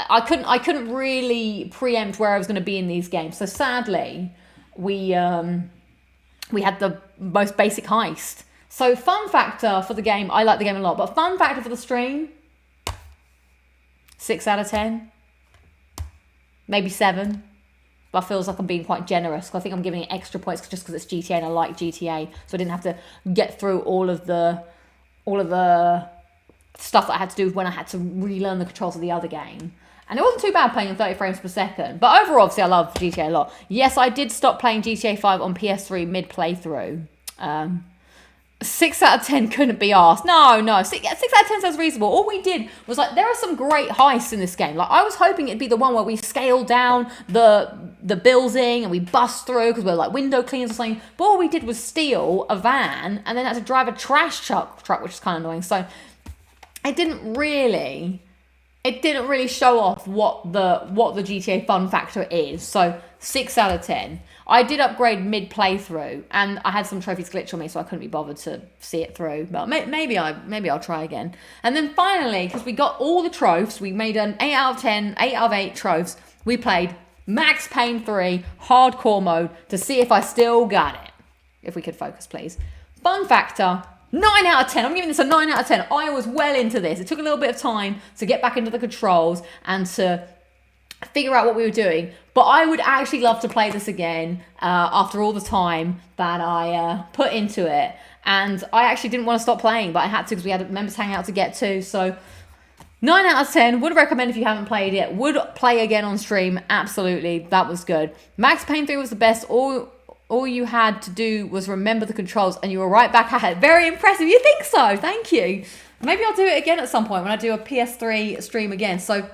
I couldn't really preempt where I was going to be in these games. So sadly, we had the most basic heist. So fun factor for the game, I like the game a lot, but fun factor for the stream, 6 out of 10, maybe 7. But feels like I'm being quite generous. I think I'm giving it extra points just because it's GTA and I like GTA, so I didn't have to get through all of the stuff that I had to do when I had to relearn the controls of the other game. And it wasn't too bad playing in 30 frames per second. But overall, obviously, I love GTA a lot. Yes, I did stop playing GTA 5 on PS3 mid-playthrough. 6 out of 10 couldn't be asked. No. 6 out of 10 sounds reasonable. All we did was, like, there are some great heists in this game. Like, I was hoping it'd be the one where we scale down the building and we bust through because we're, like, window cleaners or something. But all we did was steal a van and then had to drive a trash truck, which is kind of annoying. So it didn't really show off what the GTA fun factor is. So 6 out of 10. I did upgrade mid playthrough, and I had some trophies glitch on me, so I couldn't be bothered to see it through. But maybe I'll try again. And then finally, because we got all the trophies, we made an 8 out of 10, 8 out of 8 trophies. We played Max Payne 3 hardcore mode to see if I still got it. If we could focus, please. Fun factor. 9 out of 10. I'm giving this a 9 out of 10. I was well into this. It took a little bit of time to get back into the controls and to figure out what we were doing. But I would actually love to play this again after all the time that I put into it. And I actually didn't want to stop playing, but I had to because we had members hang out to get to. So 9 out of 10. Would recommend if you haven't played it. Would play again on stream. Absolutely. That was good. Max Payne 3 was the best. All you had to do was remember the controls and you were right back at it. Very impressive. You think so? Thank you. Maybe I'll do it again at some point when I do a PS3 stream again. So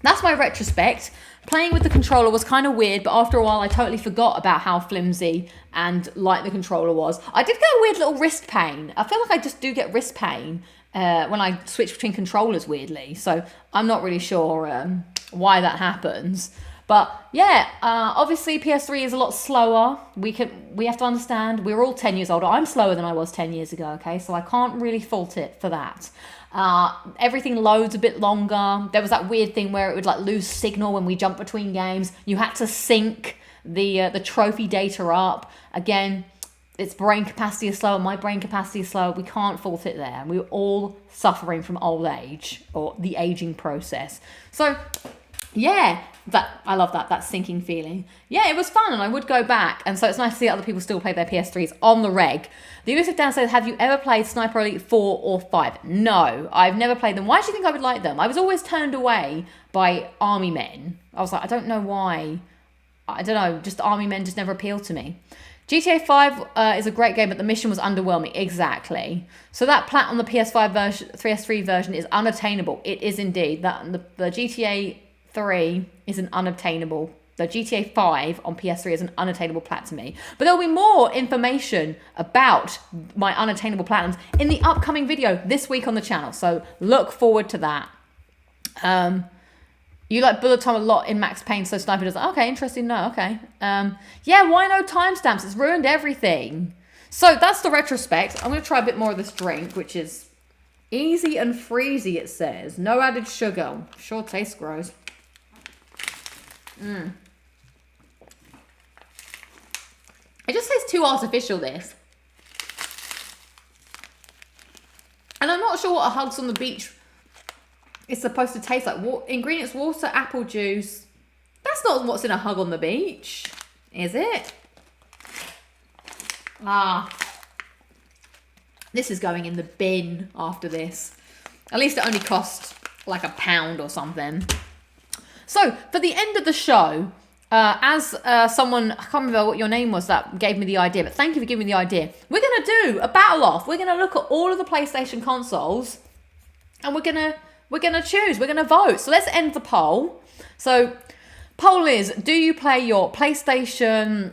that's my retrospect. Playing with the controller was kind of weird, but after a while I totally forgot about how flimsy and light the controller was. I did get a weird little wrist pain. I feel like I just do get wrist pain when I switch between controllers weirdly. So I'm not really sure why that happens. But yeah, obviously PS3 is a lot slower. We have to understand we're all 10 years older. I'm slower than I was 10 years ago, okay? So I can't really fault it for that. Everything loads a bit longer. There was that weird thing where it would like lose signal when we jump between games. You had to sync the trophy data up. Again, its brain capacity is slower. My brain capacity is slower. We can't fault it there. We're all suffering from old age or the aging process. So yeah, I love that sinking feeling. Yeah, it was fun and I would go back. And so it's nice to see other people still play their PS3s on the reg. The Elusive Dan says, have you ever played Sniper Elite 4 or 5? No, I've never played them. Why do you think I would like them? I was always turned away by army men. I was like, I don't know why. I don't know, just army men just never appealed to me. GTA 5 is a great game, but the mission was underwhelming. Exactly. So that plat on the PS5 version, 3S3 version is unattainable. It is indeed. The GTA 3 is an unobtainable. The GTA 5 on PS3 is an unattainable plat to me. But there'll be more information about my unattainable platinums in the upcoming video this week on the channel. So look forward to that. You like bullet time a lot in Max Payne, so Sniper does. Okay, interesting. No, okay. Yeah, why no timestamps? It's ruined everything. So that's the retrospect. I'm going to try a bit more of this drink, which is easy and freezy, it says. No added sugar. Sure tastes gross. It just tastes too artificial, this. And I'm not sure what a Hugs on the Beach is supposed to taste like. Ingredients, water, apple juice. That's not what's in a Hug on the Beach, is it? This is going in the bin after this. At least it only cost like £1 or something. So, for the end of the show, as someone, I can't remember what your name was that gave me the idea, but thank you for giving me the idea. We're going to do a battle off. We're going to look at all of the PlayStation consoles and we're going to choose. We're going to vote. So let's end the poll. So poll is, do you play your PlayStation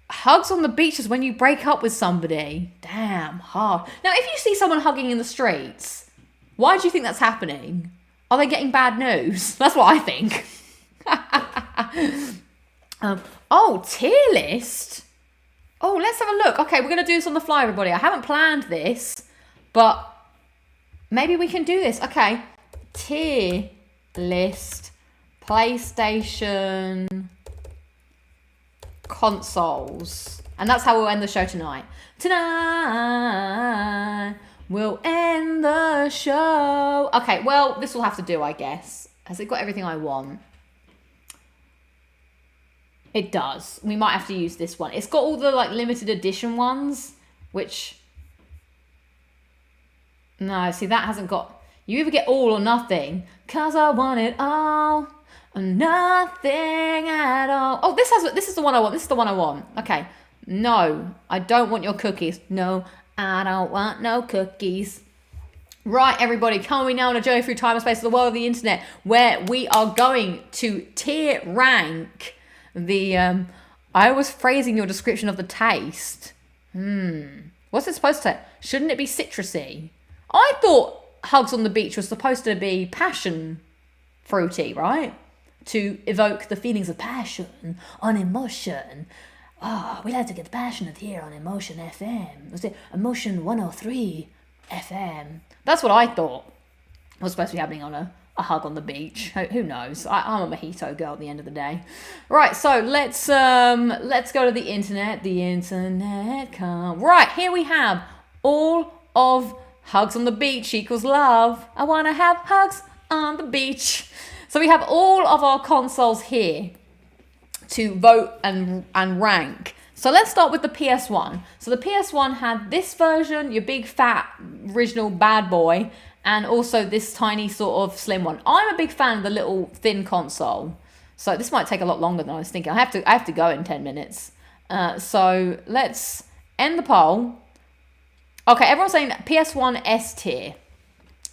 Hugs on the Beaches when you break up with somebody? Damn, hard. Now, if you see someone hugging in the streets, why do you think that's happening? Are they getting bad news? That's what I think. Tier list. Oh, let's have a look. Okay, we're going to do this on the fly, everybody. I haven't planned this, but maybe we can do this. Okay, tier list, PlayStation consoles. And that's how we'll end the show tonight. Tonight, we'll end the show. Okay, well, this will have to do, I guess. Has it got everything I want? It does. We might have to use this one. It's got all the like limited edition ones, which... No, see, that hasn't got... You either get all or nothing. 'Cause I want it all or nothing at all. Oh, this is the one I want. This is the one I want. Okay. No, I don't want your cookies. No, I don't want no cookies. Right, everybody, come we now on a journey through time and space of the world of the internet, where we are going to tier rank the, I was phrasing your description of the taste. What's it supposed to? Shouldn't it be citrusy? I thought Hugs on the Beach was supposed to be passion fruity, right? To evoke the feelings of passion on emotion. We like to get passionate here on Emotion FM. Was it Emotion 103 FM? That's what I thought was supposed to be happening on a Hug on the Beach. Who knows? I'm a mojito girl at the end of the day. Right, so let's go to the internet. The internet come. Right, here we have all of Hugs on the Beach equals love. I want to have hugs on the beach. So we have all of our consoles here to vote and rank. So let's start with the PS1. So the PS1 had this version, your big fat original bad boy, and also this tiny sort of slim one. I'm a big fan of the little thin console. So this might take a lot longer than I was thinking. I have to go in 10 minutes. So let's end the poll. Okay, everyone's saying PS1 S tier.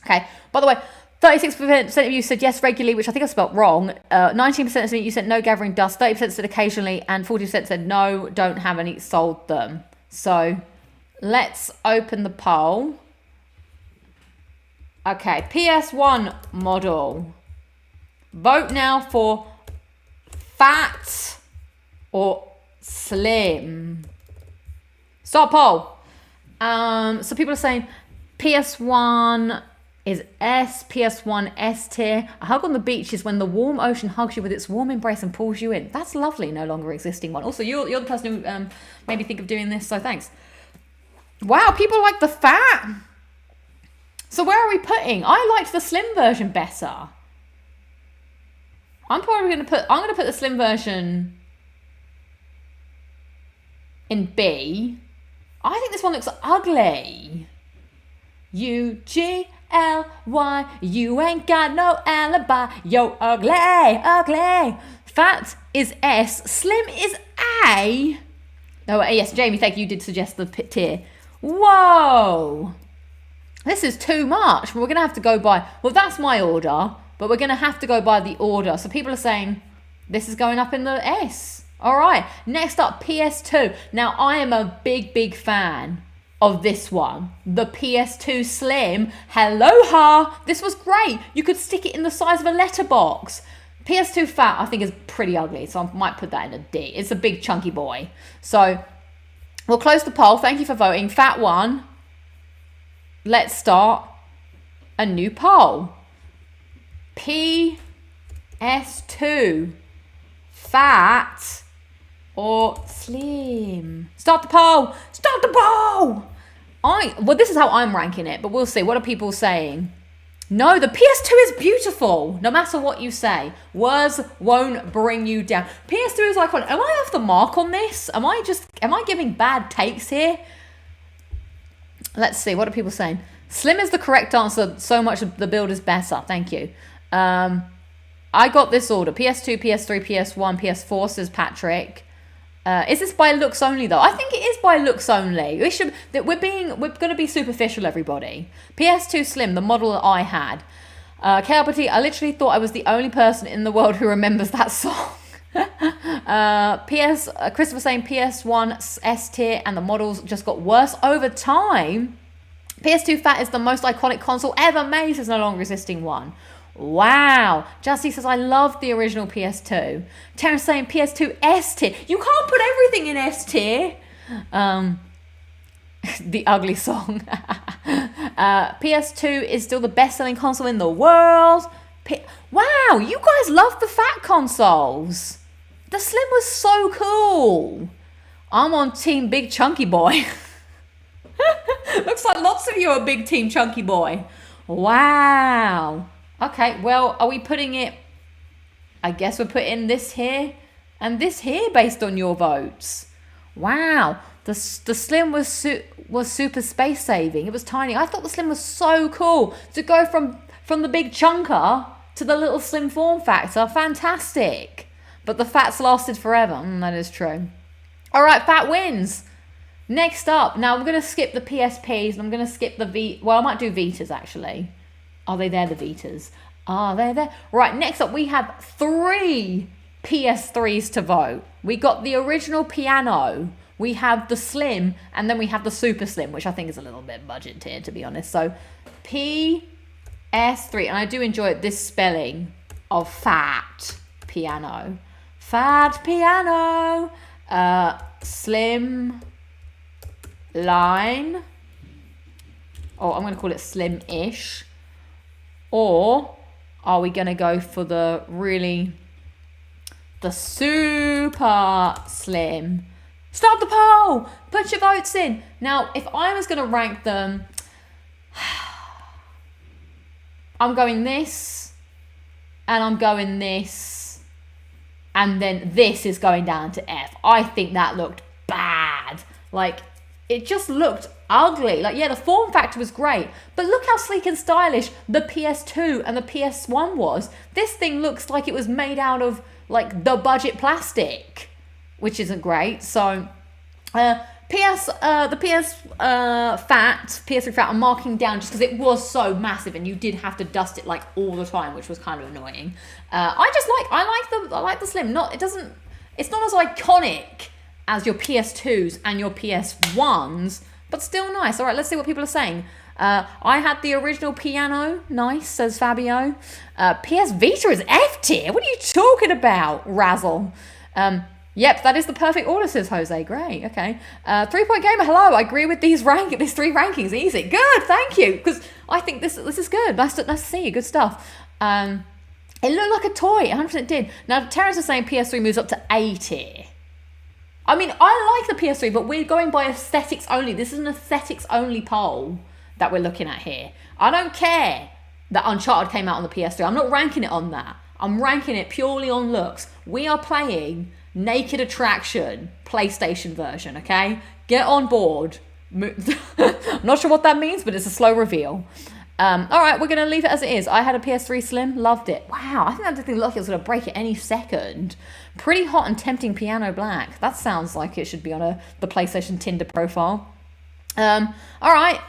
Okay, by the way, 36% of you said yes regularly, which I think I spelled wrong. 19% of you said no gathering dust. 30% said occasionally, and 40% said no, don't have any, sold them. So let's open the poll. Okay, PS1 model. Vote now for fat or slim. Start poll. So people are saying PS1 is S, PS1 S tier. A hug on the beach is when the warm ocean hugs you with its warm embrace and pulls you in. That's lovely, no longer existing one. Also, you're the person who made me think of doing this, so thanks. Wow, people like the fat. So where are we putting? I liked the slim version better. I'm gonna put the slim version in B. I think this one looks ugly. UGLY, you ain't got no alibi. Yo, ugly, ugly. Fat is S, slim is A. Oh, yes, Jamie, thank you. You did suggest the tier. Whoa. This is too much. We're going to have to go by... Well, that's my order, but we're going to have to go by the order. So people are saying this is going up in the S. All right. Next up, PS2. Now, I am a big, big fan of this one. The PS2 Slim. Hello-ha. This was great. You could stick it in the size of a letterbox. PS2 Fat, I think, is pretty ugly, so I might put that in a D. It's a big, chunky boy. So we'll close the poll. Thank you for voting. Fat one. Let's start a new poll. PS2 Fat or Slim? Start the poll. Start the poll. Well, this is how I'm ranking it, but we'll see. What are people saying? No, the PS2 is beautiful, no matter what you say. Words won't bring you down. PS2 is iconic. Am I off the mark on this? Am I giving bad takes here? Let's see, what are people saying? Slim is the correct answer. So much of the build is better. Thank you. I got this order. PS2, PS3, PS1, PS4, says Patrick. Is this by looks only though? I think it is by looks only. We're going to be superficial, everybody. PS2 Slim, the model that I had. KLPT, I literally thought I was the only person in the world who remembers that song. Christopher saying PS1 S tier and the models just got worse over time. PS2 Fat is the most iconic console ever made. There's no longer existing one. Wow. Justy says, I love the original PS2. Terrence saying PS2 S tier. You can't put everything in S tier. The ugly song. PS2 is still the best-selling console in the world. Wow, you guys love the fat consoles. The Slim was so cool. I'm on Team Big Chunky Boy. Looks like lots of you are Big Team Chunky Boy. Wow. Okay, well, are we putting it... I guess we're putting this here and this here based on your votes. Wow. The Slim was super space saving. It was tiny. I thought the Slim was so cool. To go from the big chunker to the little slim form factor. Fantastic. But the fats lasted forever. That is true. All right, fat wins. Next up. Now, I'm going to skip the PSPs and I'm going to skip the Well, I might do Vitas, actually. Are they there, the Vitas? Are they there? Right, next up, we have 3 PS3s to vote. We got the original piano. We have the Slim, and then we have the Super Slim, which I think is a little bit budget tier, to be honest. So, PS3, and I do enjoy this spelling of fat piano. Fat piano. Slim line. Oh, I'm going to call it slim-ish. Or are we going to go for the super slim? Start the poll! Put your votes in. Now, if I was going to rank them, I'm going this, and I'm going this, and then this is going down to F. I think that looked bad. Like, it just looked ugly. Like, yeah, the form factor was great, but look how sleek and stylish the PS2 and the PS1 was. This thing looks like it was made out of, like, the budget plastic, which isn't great. So, the PS3 Fat, I'm marking down just because it was so massive and you did have to dust it, like, all the time, which was kind of annoying. I like the Slim. It's not as iconic as your PS2s and your PS1s, but still nice. All right, let's see what people are saying. I had the original piano. Nice, says Fabio. PS Vita is F tier. What are you talking about, Razzle? Yep, that is the perfect order, says Jose. Great, okay. 3 Point Gamer, hello. I agree with these 3 rankings. Easy. Good, thank you. Because I think this is good. Nice to see you. Good stuff. It looked like a toy. 100% did. Now, Terrence is saying PS3 moves up to A tier. I mean, I like the PS3, but we're going by aesthetics only. This is an aesthetics only poll that we're looking at here. I don't care that Uncharted came out on the PS3. I'm not ranking it on that. I'm ranking it purely on looks. We are playing Naked Attraction PlayStation version, okay? Get on board. I'm not sure what that means, but it's a slow reveal. All right, we're going to leave it as it is. I had a PS3 Slim, loved it. Wow, I think that thing looked like it was going to break at any second. Pretty hot and tempting piano black. That sounds like it should be on the PlayStation Tinder profile. All right.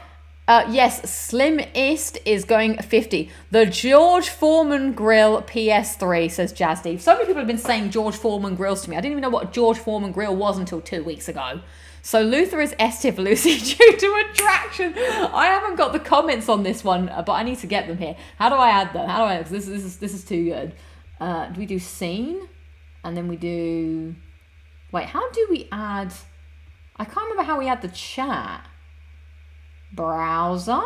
Yes, Slimist is going 50. The George Foreman Grill PS3, says Jazzy. So many people have been saying George Foreman Grills to me. I didn't even know what George Foreman Grill was until 2 weeks ago. So Luther is S tier for Lucy due to attraction. I haven't got the comments on this one, but I need to get them here. How do I add them? How do I? This is too good. Do we do scene, and then we do? Wait, how do we add? I can't remember how we add the chat. Browser,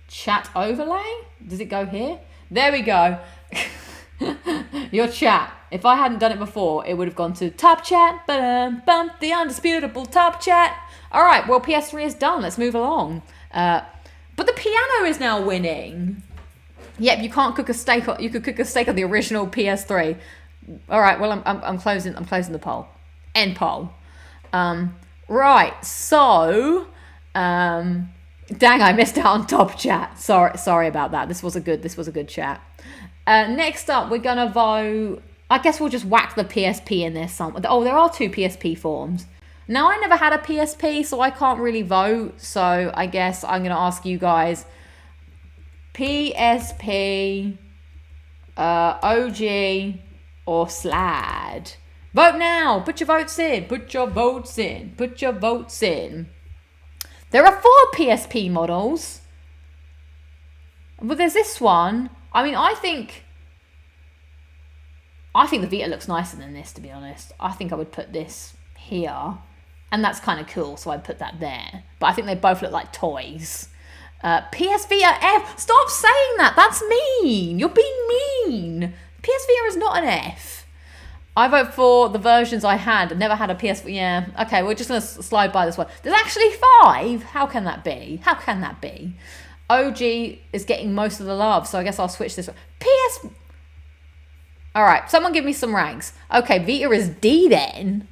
chat overlay. Does it go here? There we go. Your chat. If I hadn't done it before, it would have gone to top chat, bump the undisputable top chat. All right, well, PS3 is done. Let's move along. But the piano is now winning. Yep, you can't cook a steak. You could cook a steak on the original PS3. All right, well, I'm closing the poll. End poll. Right, so, dang, I missed out on top chat. Sorry about that. This was a good chat. Next up, we're gonna vote. I guess we'll just whack the PSP in there somewhere. Oh, there are 2 PSP forms. Now, I never had a PSP, so I can't really vote. So I guess I'm gonna ask you guys. PSP, OG, or SLAD. Vote now. Put your votes in. Put your votes in. Put your votes in. There are 4 PSP models. But there's this one. I mean, I think the Vita looks nicer than this, to be honest. I think I would put this here. And that's kind of cool, so I'd put that there. But I think they both look like toys. PS Vita F. Stop saying that. That's mean. You're being mean. PS Vita is not an F. I vote for the versions I had. I never had a PS. Yeah. Okay, we're just going to slide by this one. There's actually 5. How can that be? How can that be? OG is getting most of the love, so I guess I'll switch this one. PS. All right, someone give me some ranks. Okay, Vita is D then.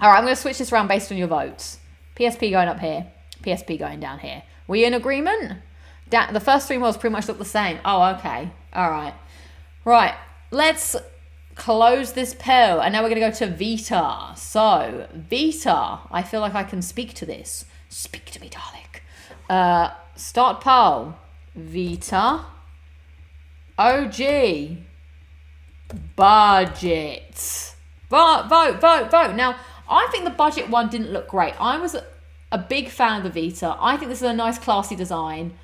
All right, I'm going to switch this around based on your votes. PSP going up here. PSP going down here. Were you in agreement? The first 3 models pretty much look the same. Oh, okay. All right. Right. Let's close this poll. And now we're going to go to Vita. So, Vita. I feel like I can speak to this. Speak to me, darling. Start poll. Vita. OG. Budget. Vote. Now, I think the budget one didn't look great. I was a big fan of the Vita. I think this is a nice, classy design.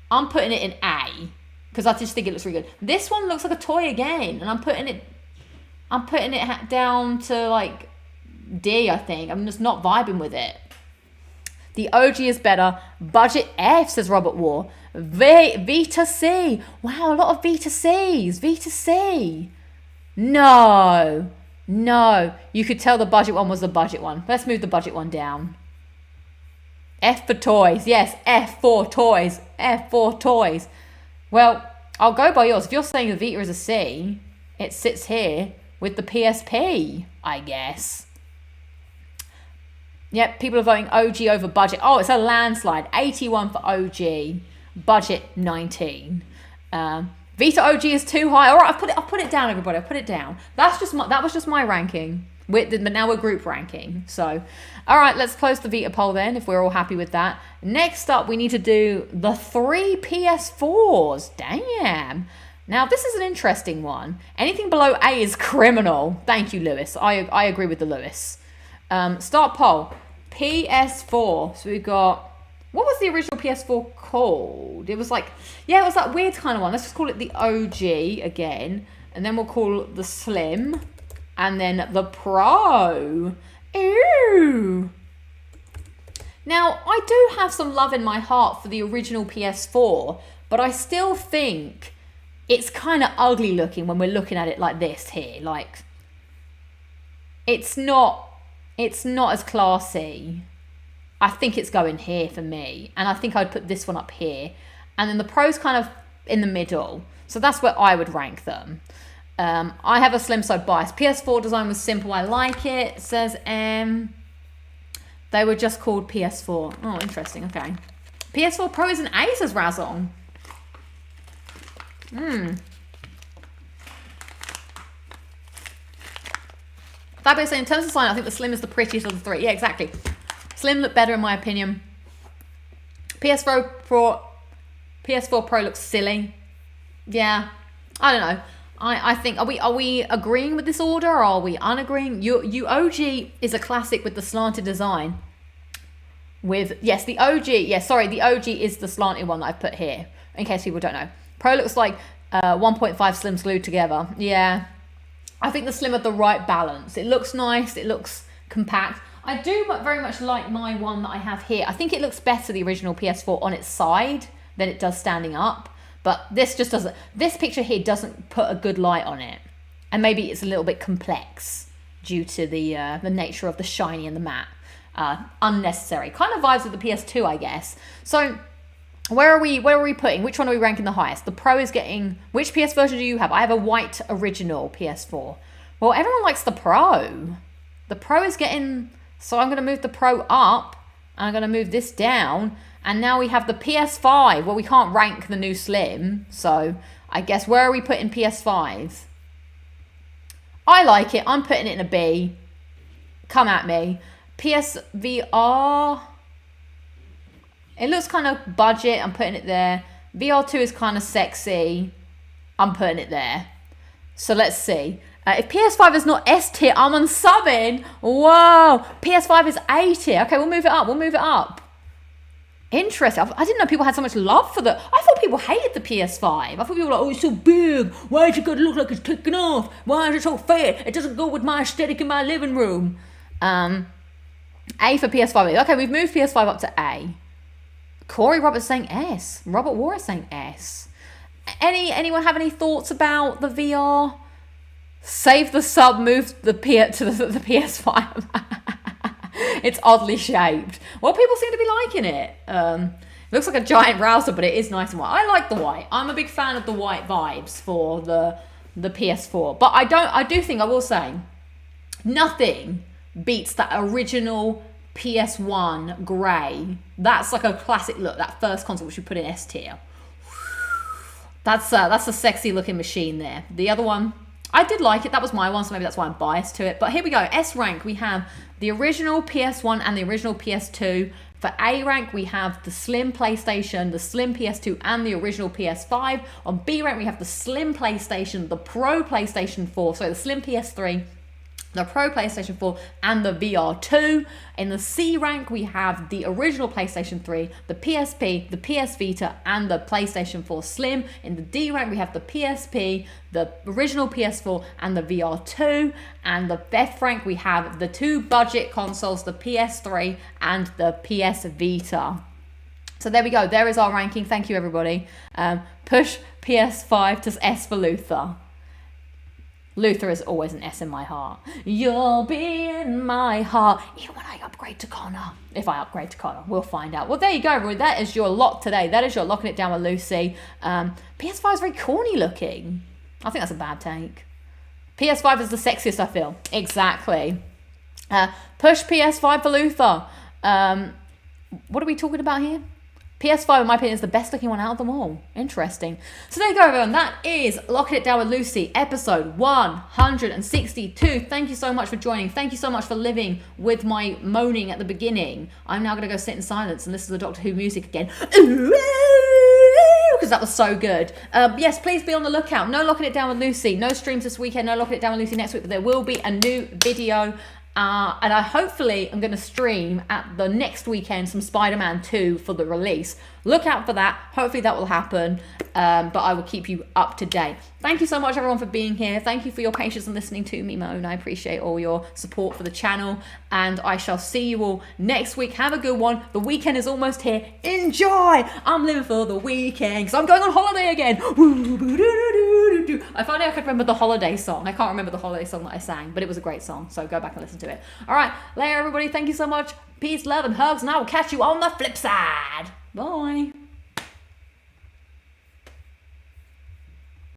I'm putting it in A because I just think it looks really good. This one looks like a toy again, and I'm putting it down to like D. I think I'm just not vibing with it. The OG is better. Budget F, says Robert War. Vita C. Wow, a lot of Vita Cs. Vita C. No. You could tell the budget one was the budget one. Let's move the budget one down. F for toys. Yes, F for toys. F for toys. Well, I'll go by yours. If you're saying the Vita is a C, it sits here with the PSP, I guess. Yep, people are voting OG over budget. Oh, it's a landslide. 81 for OG. Budget 19. Vita OG is too high. All right, I'll put it down, everybody. I'll put it down. That was just my ranking. But now we're group ranking. So, all right, let's close the Vita poll then, if we're all happy with that. Next up, we need to do the 3 PS4s. Damn. Now, this is an interesting one. Anything below A is criminal. Thank you, Lewis. I agree with the Lewis. Start poll. PS4. So we've got... What was the original PS4 called? It was like... Yeah, it was that weird kind of one. Let's just call it the OG again. And then we'll call the Slim... And then the Pro. Ooh. Now, I do have some love in my heart for the original PS4, but I still think it's kind of ugly looking when we're looking at it like this here. Like, it's not as classy. I think it's going here for me. And I think I'd put this one up here. And then the Pro's kind of in the middle. So that's where I would rank them. I have a Slim, so bias. PS4 design was simple. I like it. Says they were just called PS4. Oh, interesting. Okay. PS4 Pro is an A, says Razon. Fabio saying, in terms of design, I think the Slim is the prettiest of the 3. Yeah, exactly. Slim looked better in my opinion. PS4 Pro looks silly. Yeah. I don't know. I think, are we agreeing with this order or are we unagreeing? OG is a classic with the slanted design. The OG is the slanted one that I've put here, in case people don't know. Pro looks like 1.5 Slims glued together. Yeah. I think the Slim had the right balance. It looks nice. It looks compact. I do very much like my one that I have here. I think it looks better, the original PS4, on its side than it does standing up. But this just doesn't, this picture here doesn't put a good light on it. And maybe it's a little bit complex due to the nature of the shiny and the matte. Unnecessary. Kind of vibes with the PS2, I guess. So where are we putting? Which one are we ranking the highest? The Pro is getting, which PS version do you have? I have a white original PS4. Well, everyone likes the Pro. The Pro is getting, so I'm going to move the Pro up. And I'm going to move this down. And now we have the PS5. Well, we can't rank the new Slim. So I guess where are we putting PS5? I like it. I'm putting it in a B. Come at me. PSVR. It looks kind of budget. I'm putting it there. VR2 is kind of sexy. I'm putting it there. So let's see. If PS5 is not S tier, I'm unsubbing. Whoa. PS5 is A tier. Okay, we'll move it up. We'll move it up. Interesting. I didn't know people had so much love for the... I thought people hated the PS5. I thought people were like, oh, it's so big. Why is it going to look like it's kicking off? Why is it so fat? It doesn't go with my aesthetic in my living room. A for PS5. Okay, we've moved PS5 up to A. Corey Roberts saying S. Robert War is saying S. Anyone have any thoughts about the VR? Save the sub, move the PS5. It's oddly shaped. Well, people seem to be liking it. It looks like a giant router, but it is nice and white. I like the white. I'm a big fan of the white vibes for the PS4. But I do think, I will say, nothing beats that original PS1 grey. That's like a classic look. That first console which we put in S tier. That's a sexy looking machine there. The other one, I did like it. That was my one, so maybe that's why I'm biased to it. But here we go. S rank, we have the original PS1 and the original PS2. For A rank, we have the Slim PlayStation, the Slim PS2, and the original PS5. On B rank, we have the Slim PlayStation, the Pro PlayStation 4, so the Slim PS3, the Pro PlayStation 4, and the VR2. In the C rank, we have the original PlayStation 3, the PSP, the PS Vita, and the PlayStation 4 Slim. In the D rank, we have the PSP, the original PS4, and the VR2. And the F rank, we have the two budget consoles, the PS3 and the PS Vita. So there we go. There is our ranking. Thank you, everybody. Push PS5 to S for Luther. Luther is always an S in my heart. You'll be in my heart. Even when I upgrade to Connor. If I upgrade to Connor, we'll find out. Well, there you go, everyone. That is your lock today. That is your locking it down with Lucy. PS5 is very corny looking. I think that's a bad take. PS5 is the sexiest, I feel. Exactly. Push PS5 for Luther. What are we talking about here? PS5, in my opinion, is the best looking one out of them all. Interesting. So there you go, everyone. That is Locking It Down with Lucy, episode 162. Thank you so much for joining. Thank you so much for living with my moaning at the beginning. I'm now going to go sit in silence and listen to the Doctor Who music again. Because that was so good. Yes, please be on the lookout. No Locking It Down with Lucy. No streams this weekend. No Locking It Down with Lucy next week. But there will be a new video. And I hopefully am going to stream at the next weekend some Spider-Man 2 for the release. Look out for that. Hopefully that will happen. But I will keep you up to date. Thank you so much, everyone, for being here. Thank you for your patience and listening to me moan. I appreciate all your support for the channel. And I shall see you all next week. Have a good one. The weekend is almost here. Enjoy. I'm living for the weekend because I'm going on holiday again. If only I could remember the holiday song. I can't remember the holiday song that I sang, but it was a great song. So go back and listen to it. All right. Later, everybody. Thank you so much. Peace, love, and hugs. And I will catch you on the flip side. Bye.